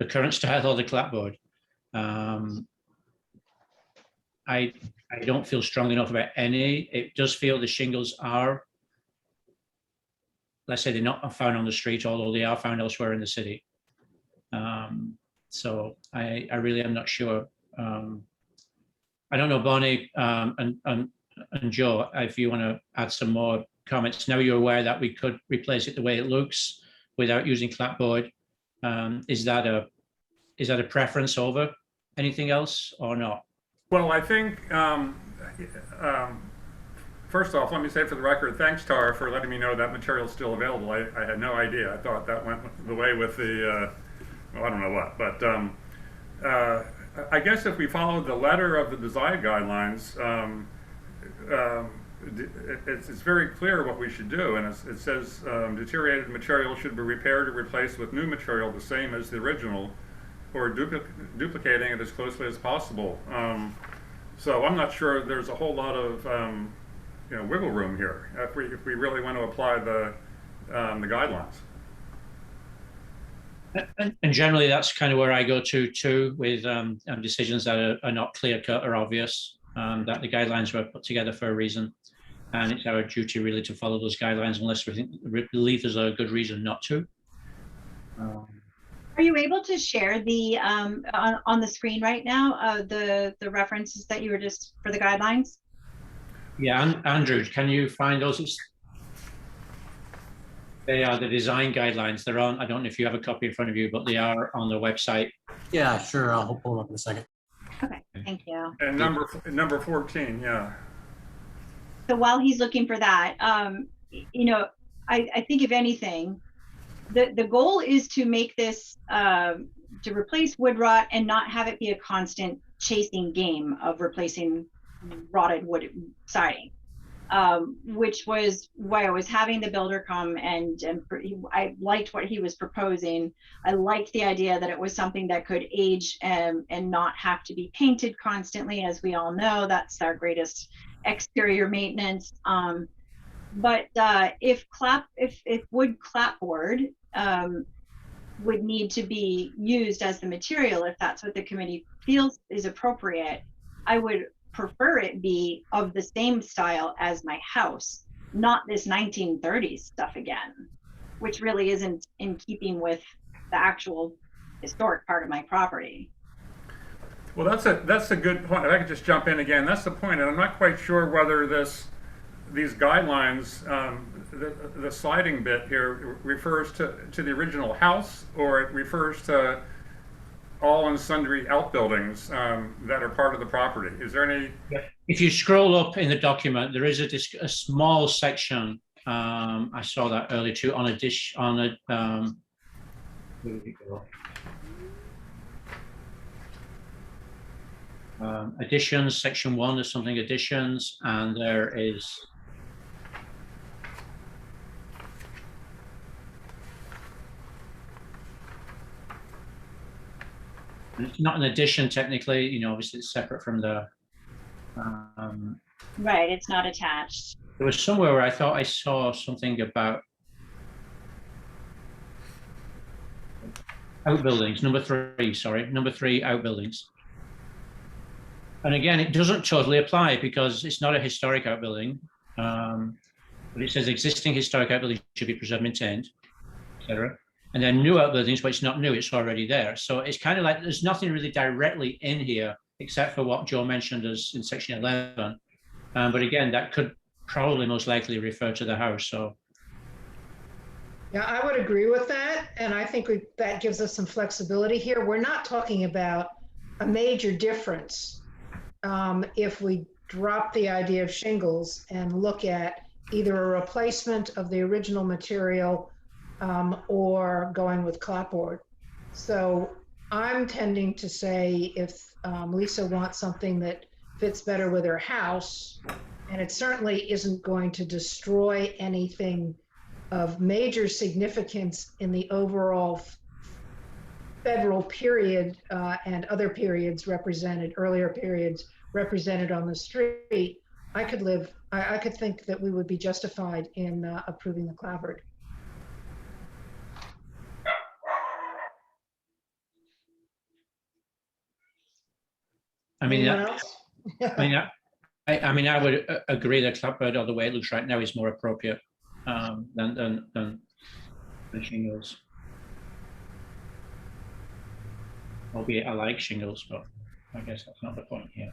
current style or the clapboard. I don't feel strong enough about any. It does feel the shingles are, let's say, they're not found on the street, although they are found elsewhere in the city. So I really am not sure. I don't know, Bonnie and Joe, if you want to add some more comments. Now you're aware that we could replace it the way it looks without using clapboard. Is that a preference over anything else or not? Well, I think, first off, let me say for the record, thanks, Tara, for letting me know that material's still available. I had no idea. I thought that went the way with the, well, I don't know what, but I guess if we followed the letter of the design guidelines, it's very clear what we should do, and it says deteriorated material should be repaired or replaced with new material the same as the original, or duplicating it as closely as possible. So I'm not sure there's a whole lot of wiggle room here if we really want to apply the guidelines. And generally, that's kind of where I go to too, with decisions that are not clear cut or obvious. That the guidelines were put together for a reason, and it's our duty really to follow those guidelines unless we believe there's a good reason not to. Are you able to share the on the screen right now the references that you were just for the guidelines? Yeah, Andrew, can you find those? They are the design guidelines. They're on. I don't know if you have a copy in front of you, but they are on the website. Yeah, sure. I'll pull them up in a second. Okay, thank you. And number 14, yeah. So while he's looking for that, I think if anything, the goal is to make this to replace wood rot and not have it be a constant chasing game of replacing rotted wood siding, which was why I was having the builder come and I liked what he was proposing. I liked the idea that it was something that could age and not have to be painted constantly. As we all know, that's our greatest exterior maintenance. But if wood clapboard would need to be used as the material, if that's what the committee feels is appropriate, I would prefer it be of the same style as my house, not this 1930s stuff again, which really isn't in keeping with the actual historic part of my property. Well, that's a good point. If I could just jump in again, that's the point, and I'm not quite sure whether these guidelines, the sliding bit here refers to the original house, or it refers to all and sundry outbuildings that are part of the property. Is there any? If you scroll up in the document, there is a small section. I saw that earlier too on where did it go? Additions, section 1. There's something additions, and there is. It's not an addition technically, obviously it's separate from the. Right, it's not attached. There was somewhere where I thought I saw something about outbuildings, number 3, outbuildings. And again, it doesn't totally apply because it's not a historic outbuilding, but it says existing historic outbuildings should be preserved, maintained, etc. And then new outbuildings, but it's not new, it's already there. So it's kind of like there's nothing really directly in here except for what Joe mentioned as in section 11. But again, that could probably most likely refer to the house. So Yeah, I would agree with that. And I think that gives us some flexibility here. We're not talking about a major difference if we drop the idea of shingles and look at either a replacement of the original material or going with clapboard. So I'm tending to say if Lisa wants something that fits better with her house, and it certainly isn't going to destroy anything of major significance in the overall federal period and other periods represented, earlier periods represented on the street, I could think that we would be justified in approving the clapboard. I mean, Anyone else? I mean, I would agree that clapboard or the way it looks right now is more appropriate than the shingles. Albeit I like shingles, but I guess that's not the point here.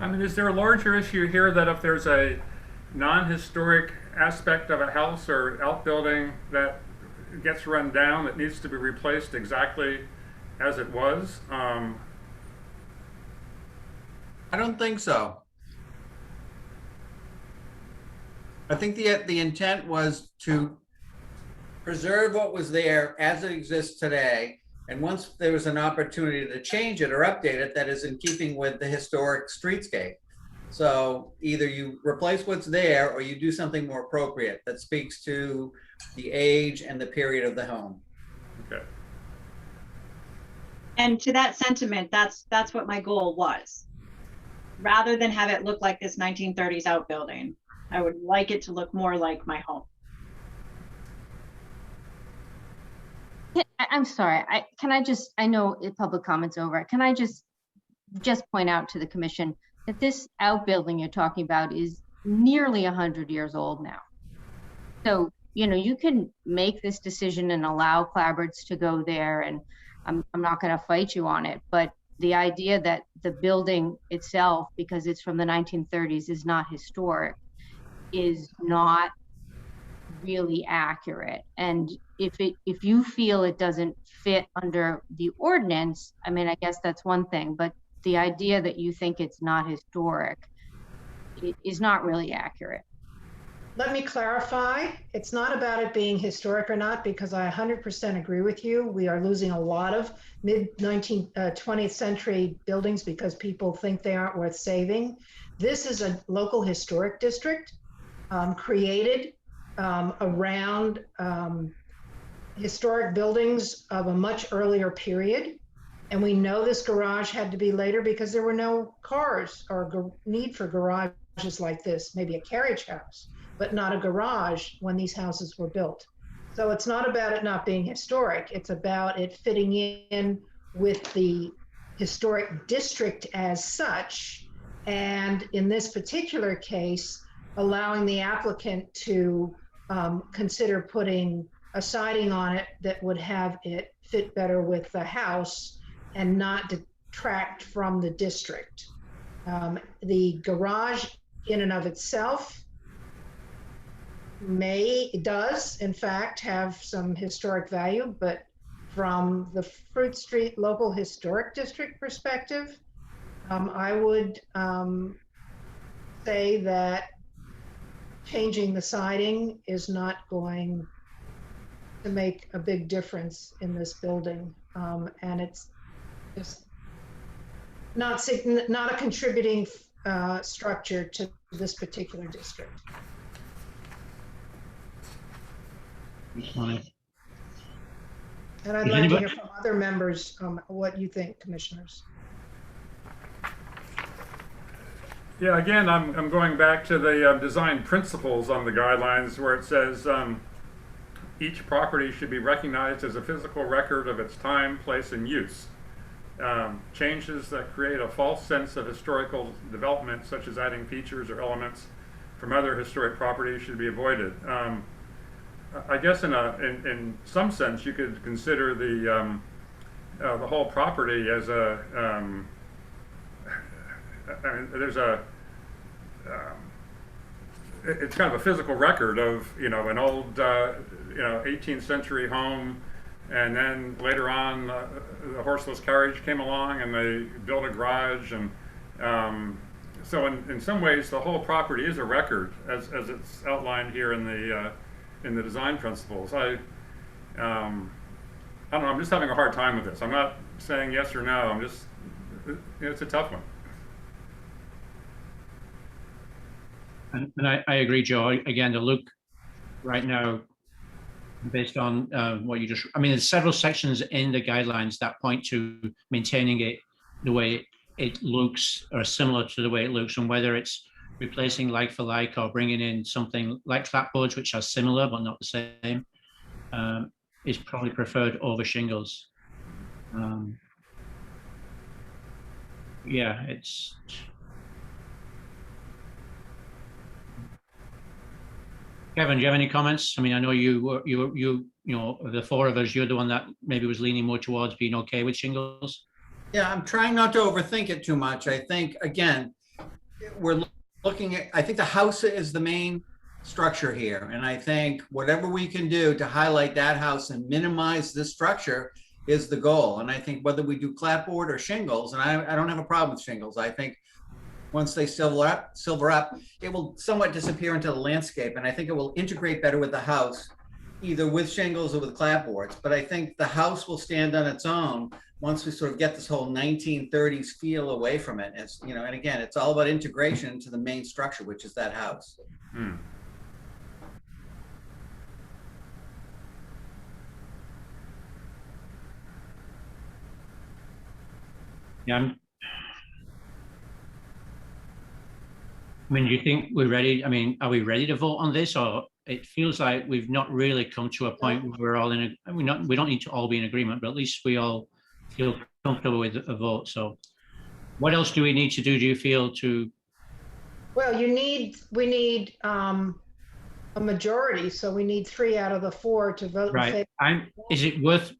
I mean, is there a larger issue here that if there's a non-historic aspect of a house or outbuilding that gets run down, that needs to be replaced exactly as it was? I don't think so. I think the intent was to preserve what was there as it exists today. And once there was an opportunity to change it or update it, that is in keeping with the historic streetscape. So either you replace what's there or you do something more appropriate that speaks to the age and the period of the home. Okay. And to that sentiment, that's what my goal was. Rather than have it look like this 1930s outbuilding, I would like it to look more like my home. I'm sorry, I know public comment's over. Can I just point out to the commission that this outbuilding you're talking about is nearly 100 years old now. So, you can make this decision and allow clapboards to go there, and I'm not going to fight you on it, but the idea that the building itself, because it's from the 1930s, is not historic is not really accurate. And if you feel it doesn't fit under the ordinance, I mean, I guess that's one thing, but the idea that you think it's not historic is not really accurate. Let me clarify. It's not about it being historic or not, because I 100% agree with you. We are losing a lot of mid-20th century buildings because people think they aren't worth saving. This is a local historic district created around historic buildings of a much earlier period. And we know this garage had to be later because there were no cars or need for garages like this, maybe a carriage house, but not a garage when these houses were built. So it's not about it not being historic. It's about it fitting in with the historic district as such. And in this particular case, allowing the applicant to consider putting a siding on it that would have it fit better with the house and not detract from the district. The garage in and of itself does in fact have some historic value, but from the Fruit Street Local Historic District perspective, I would say that changing the siding is not going to make a big difference in this building. And it's just not a contributing structure to this particular district. Fine. And I'd like to hear from other members what you think, commissioners. Yeah, again, I'm going back to the design principles on the guidelines where it says each property should be recognized as a physical record of its time, place, and use. Changes that create a false sense of historical development, such as adding features or elements from other historic properties, should be avoided. I guess in some sense you could consider the whole property as a I mean, there's it's kind of a physical record of an old 18th century home, and then later on the horseless carriage came along and they built a garage, and So in some ways, the whole property is a record as it's outlined here in the design principles. I don't know, I'm just having a hard time with this. I'm not saying yes or no, I'm just, it's a tough one. And I agree, Joe. Again, the look right now, based on what you just, I mean, there's several sections in the guidelines that point to maintaining it the way it looks or similar to the way it looks, and whether it's replacing like for like or bringing in something like clapboards, which are similar but not the same, is probably preferred over shingles. Yeah, it's. Kevin, do you have any comments? I mean, I know you know, of the four of us, you're the one that maybe was leaning more towards being okay with shingles. Yeah, I'm trying not to overthink it too much. I think, again, we're looking at, I think the house is the main structure here. And I think whatever we can do to highlight that house and minimize this structure is the goal. And I think whether we do clapboard or shingles, and I don't have a problem with shingles. I think once they silver up, it will somewhat disappear into the landscape. And I think it will integrate better with the house, either with shingles or with clapboards. But I think the house will stand on its own once we sort of get this whole 1930s feel away from it. As you know, and again, it's all about integration into the main structure, which is that house. Hmm. Yeah, I mean, do you think we're ready? I mean, are we ready to vote on this, or it feels like we've not really come to a point where we're all in a, we don't need to all be in agreement, but at least we all feel comfortable with a vote. So what else do we need to do, you feel, to? Well, we need a majority, so we need 3 out of the 4 to vote in favor. Right. Is it worth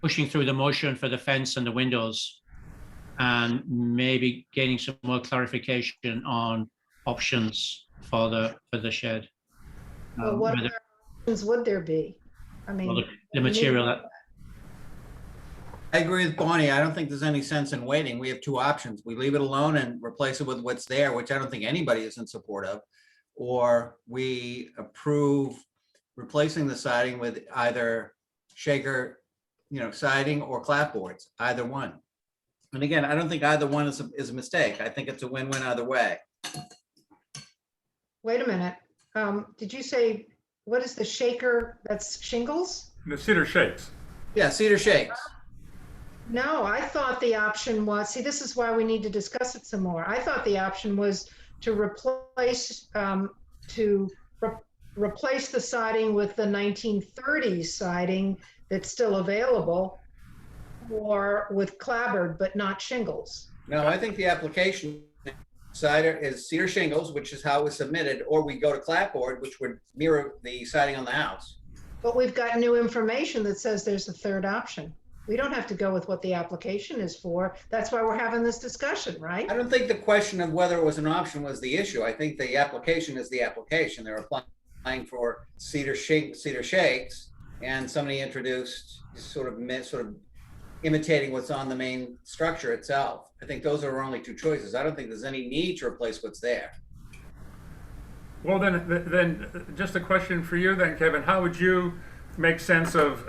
pushing through the motion for the fence and the windows and maybe getting some more clarification on options for the shed? Well, what other options would there be? I mean, well, the material that. I agree with Bonnie. I don't think there's any sense in waiting. We have 2 options. We leave it alone and replace it with what's there, which I don't think anybody is in support of, or we approve replacing the siding with either shaker, siding or clapboards, either one. And again, I don't think either one is a mistake. I think it's a win-win either way. wait a minute. Did you say, what is the shaker? That's shingles? The cedar shakes. Yeah, cedar shakes. No, I thought the option was, see, this is why we need to discuss it some more. I thought the option was to replace the siding with the 1930s siding that's still available, or with clapboard, but not shingles. No, I think the application cider is cedar shingles, which is how it was submitted, or we go to clapboard, which would mirror the siding on the house. But we've got new information that says there's a third option. We don't have to go with what the application is for. That's why we're having this discussion, right? I don't think the question of whether it was an option was the issue. I think the application is the application. They're applying for cedar shakes, and somebody introduced sort of imitating what's on the main structure itself. I think those are our only 2 choices. I don't think there's any need to replace what's there. Well, then just a question for you then, Kevin. How would you make sense of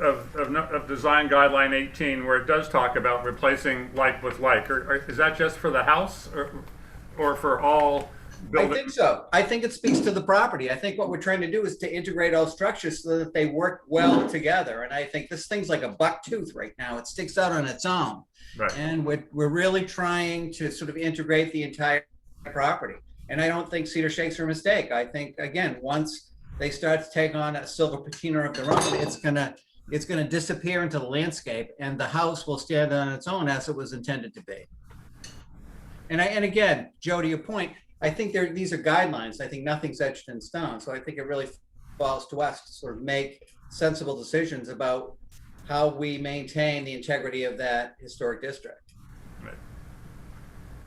design guideline 18, where it does talk about replacing like with like? Or is that just for the house or for all buildings? I think so. I think it speaks to the property. I think what we're trying to do is to integrate all structures so that they work well together. And I think this thing's like a buck tooth right now. It sticks out on its own. Right. And we're really trying to sort of integrate the entire property. And I don't think cedar shakes are a mistake. I think, again, once they start to take on a silver patina of their own, it's gonna disappear into the landscape, and the house will stand on its own as it was intended to be. And again, Joe, to your point, I think these are guidelines. I think nothing's etched in stone. So I think it really falls to us to sort of make sensible decisions about how we maintain the integrity of that historic district.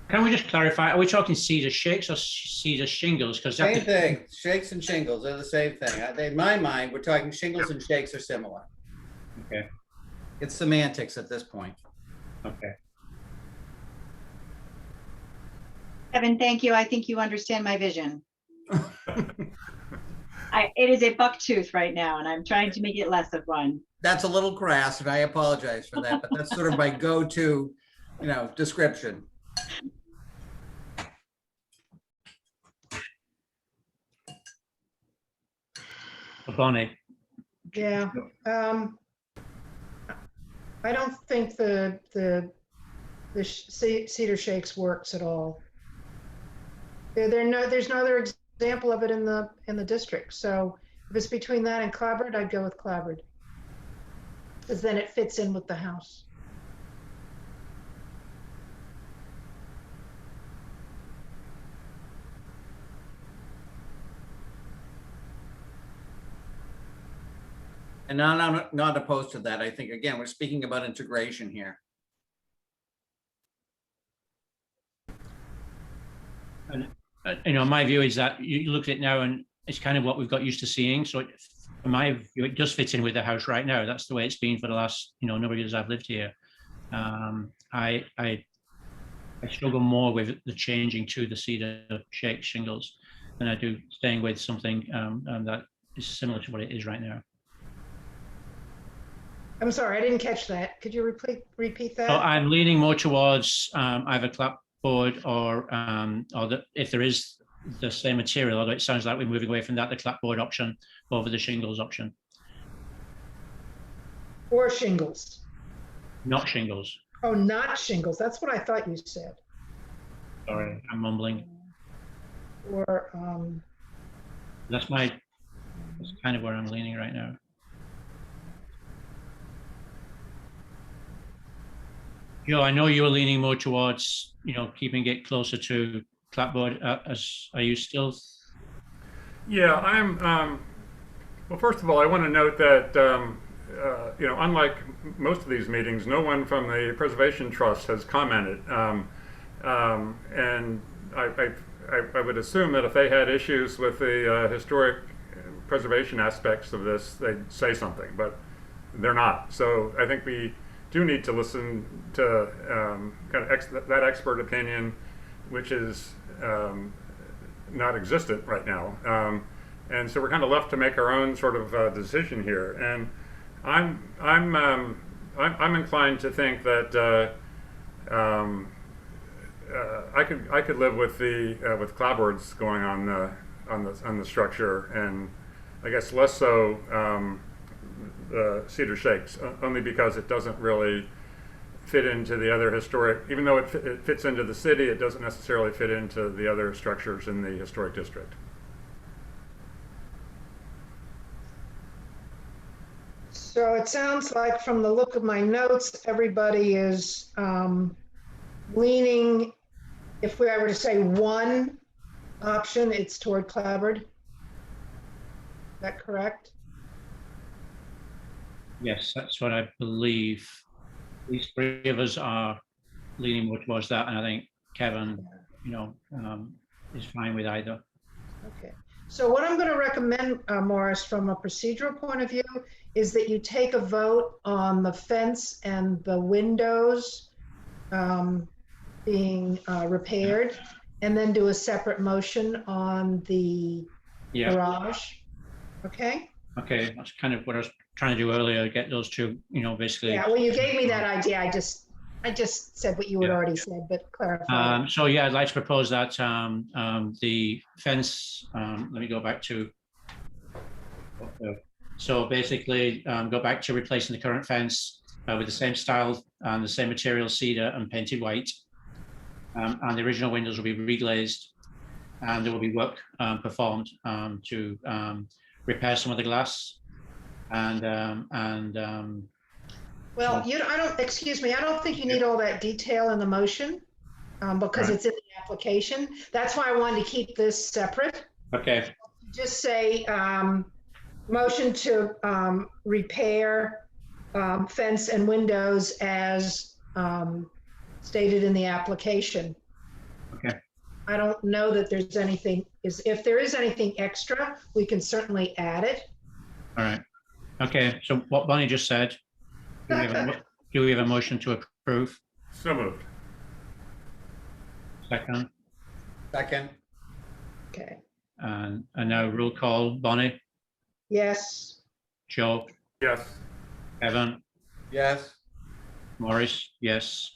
Can we just clarify, are we talking cedar shakes or cedar shingles? Because Same thing, shakes and shingles are the same thing. In my mind, we're talking shingles and shakes are similar. Okay. It's semantics at this point. Okay. Kevin, thank you. I think you understand my vision. It is a buck tooth right now, and I'm trying to make it less of one. That's a little crass, and I apologize for that, but that's sort of my go-to, description. Bonnie, Yeah. I don't think the cedar shakes works at all. There's no other example of it in the district. So if it's between that and clapboard, I'd go with clapboard, because then it fits in with the house. And I'm not opposed to that. I think, again, we're speaking about integration here. and my view is that you look at it now and it's kind of what we've got used to seeing. So in my view, it does fit in with the house right now. That's the way it's been for the last, number of years I've lived here. I struggle more with the changing to the cedar shake shingles than I do staying with something that is similar to what it is right now. I'm sorry, I didn't catch that. Could you repeat that? So I'm leaning more towards either clapboard or if there is the same material, although it sounds like we're moving away from that, the clapboard option over the shingles option. Or shingles. Not shingles. Oh, not shingles. That's what I thought you said. Sorry, I'm mumbling. Or That's kind of where I'm leaning right now. Joe, I know you were leaning more towards, keeping it closer to clapboard. Are you still? Yeah, well, first of all, I want to note that, unlike most of these meetings, no one from the Preservation Trust has commented. And I would assume that if they had issues with the historic preservation aspects of this, they'd say something, but they're not. So I think we do need to listen to that expert opinion, which is not existent right now. And so we're kind of left to make our own sort of decision here. And I'm inclined to think that I could live with with clapboards going on the structure, and I guess less so the cedar shakes, only because it doesn't really fit into the other historic. Even though it fits into the city, it doesn't necessarily fit into the other structures in the historic district. so it sounds like from the look of my notes, everybody is leaning, if I were to say one option, it's toward clapboard. Is that correct? Yes, that's what I believe. These three of us are leaning more towards that, and I think Kevin, is fine with either. Okay. So what I'm going to recommend, Morris, from a procedural point of view, is that you take a vote on the fence and the windows being repaired, and then do a separate motion on the garage. Okay? Okay, that's kind of what I was trying to do earlier, get those two, basically. Yeah, well, you gave me that idea. I just said what you had already said, but clarify. So yeah, I'd like to propose that the fence, let me go back to, so basically go back to replacing the current fence with the same style and the same material, cedar, and painted white. And the original windows will be reglazed, and there will be work performed to repair some of the glass. Well, excuse me, I don't think you need all that detail in the motion because it's in the application. That's why I wanted to keep this separate. Okay. Just say motion to repair fence and windows as stated in the application. Okay. I don't know that there's anything, if there is anything extra, we can certainly add it. All right. Okay, so what Bonnie just said, do we have a motion to approve? So moved. Second. Second. Okay, And now roll call, Bonnie, yes, Joe, Yes. Evan, Yes. Maurice, yes.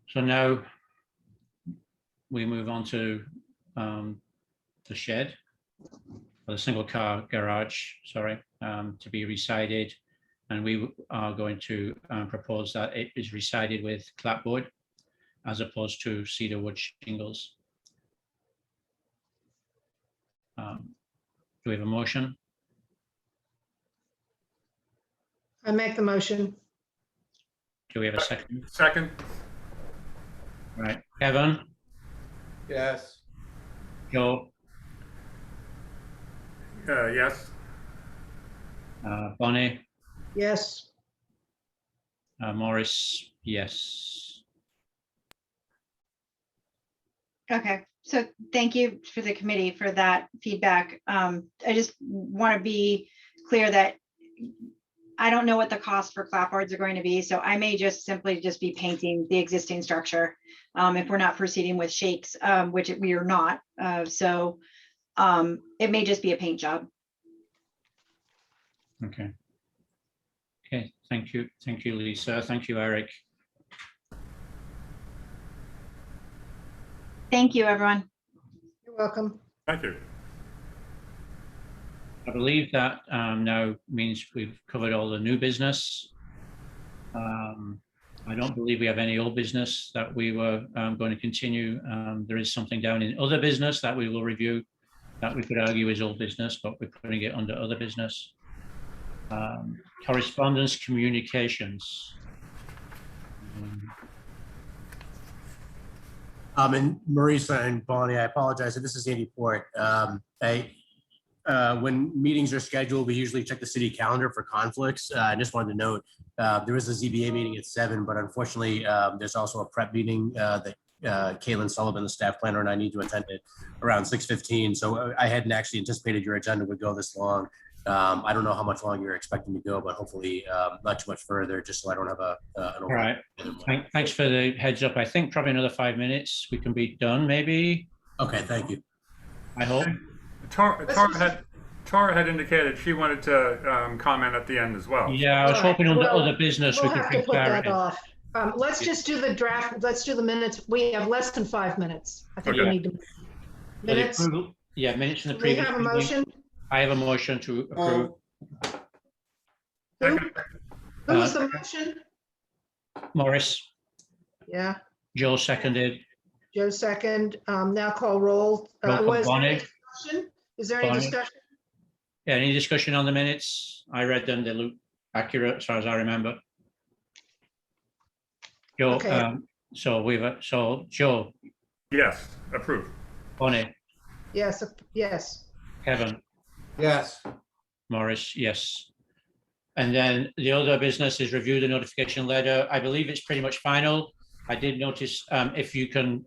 So now we move on to the shed, or the single car garage, sorry, to be resided. And we are going to propose that it is resided with clapboard as opposed to cedar wood shingles. Do we have a motion? I make the motion. Do we have a second? Second. Right, Evan, Yes. Joe, Yes. Bonnie, Yes, Maurice, yes. Okay, so thank you for the committee for that feedback. I just want to be clear that I don't know what the cost for clapboards are going to be, so I may just simply just be painting the existing structure if we're not proceeding with shakes, which we are not. So it may just be a paint job. Okay. Okay, thank you. Thank you, Lisa. Thank you, Eric. Thank you, everyone. you're welcome. Thank you. I believe that now means we've covered all the new business. I don't believe we have any old business that we were going to continue. There is something down in other business that we will review that we could argue is old business, but we're putting it under other business. Correspondence communications. And Marisa and Bonnie, I apologize. This is Andy Port. When meetings are scheduled, we usually check the city calendar for conflicts. I just wanted to note, there is a ZBA meeting at 7, but unfortunately, there's also a prep meeting that Caitlin Sullivan, the staff planner, and I need to attend it around 6:15. So I hadn't actually anticipated your agenda would go this long. I don't know how much longer you're expecting to go, but hopefully not too much further, just so I don't have an All right. Thanks for the heads up. I think probably another 5 minutes we can be done, maybe. Okay, thank you. I hope. Tara had indicated she wanted to comment at the end as well. Yeah, I was All right, hoping under well, other business we We'll could have to bring put that clarity. off. Let's just do the draft, let's do the minutes. We have less than 5 minutes. I think we Okay. need to. For the Minutes, approval- Yeah, minutes from the do we previous have a meeting. motion? I have a motion to approve. Who who was the motion? Morris, Yeah, Joe seconded. Joe second. Now call roll. Roll call, Was there any Bonnie. discussion? Is there any Bonnie. discussion? Yeah, any discussion on the minutes? I read them, they look accurate as far as I remember. Joe, Okay. so Joe, Yes, approved. Bonnie, Yes, yes. Kevin, Yes. Morris, yes. And then the other business is review the notification letter. I believe it's pretty much final. I did notice if you can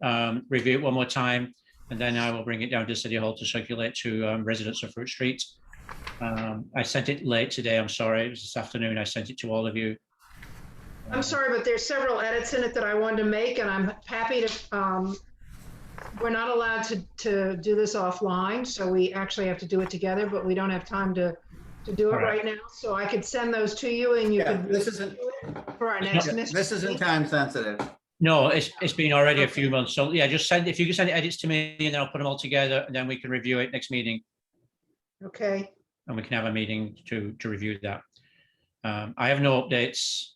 review it one more time, and then I will bring it down to City Hall to circulate to residents of Fruit Street. I sent it late today, I'm sorry. It was this afternoon. I sent it to all of you. I'm sorry, but there's several edits in it that I wanted to make, and I'm happy to, we're not allowed to do this offline, so we actually have to do it together, but we don't have time to do it All right. right now. So I could send those to you and you Yeah, could. this isn't, For our Yeah, next. this isn't time sensitive. No, it's been already a few Okay. months. So yeah, just send, if you can send edits to me and then I'll put them all together and then we can review it next meeting Okay, and we can have a meeting to review that. I have no updates.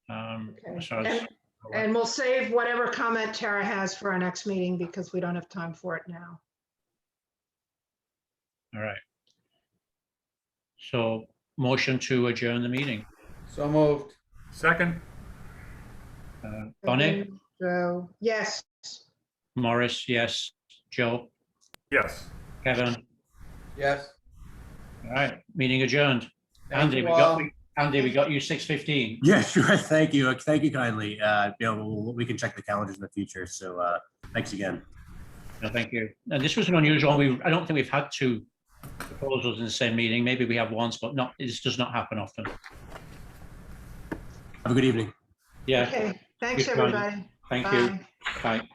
As far as- and we'll save whatever comment Tara has for our next meeting because we don't have time for it now. All right. So motion to adjourn the meeting. So moved. Second. Bonnie, So, yes, Morris, yes. Joe, Yes. Kevin. Yes. All right, meeting adjourned. Thank Andy, you we got, all. Andy, we got you 6:15. Yeah, sure. Thank you. Thank you kindly. We can check the calendars in the future. So thanks again. No, thank you. And this was an unusual one. I don't think we've had two proposals in the same meeting. Maybe we have once, but not, this does not happen often. Have a good evening. Yeah, Okay, thanks, Good one. everybody. thank Bye. you. Bye.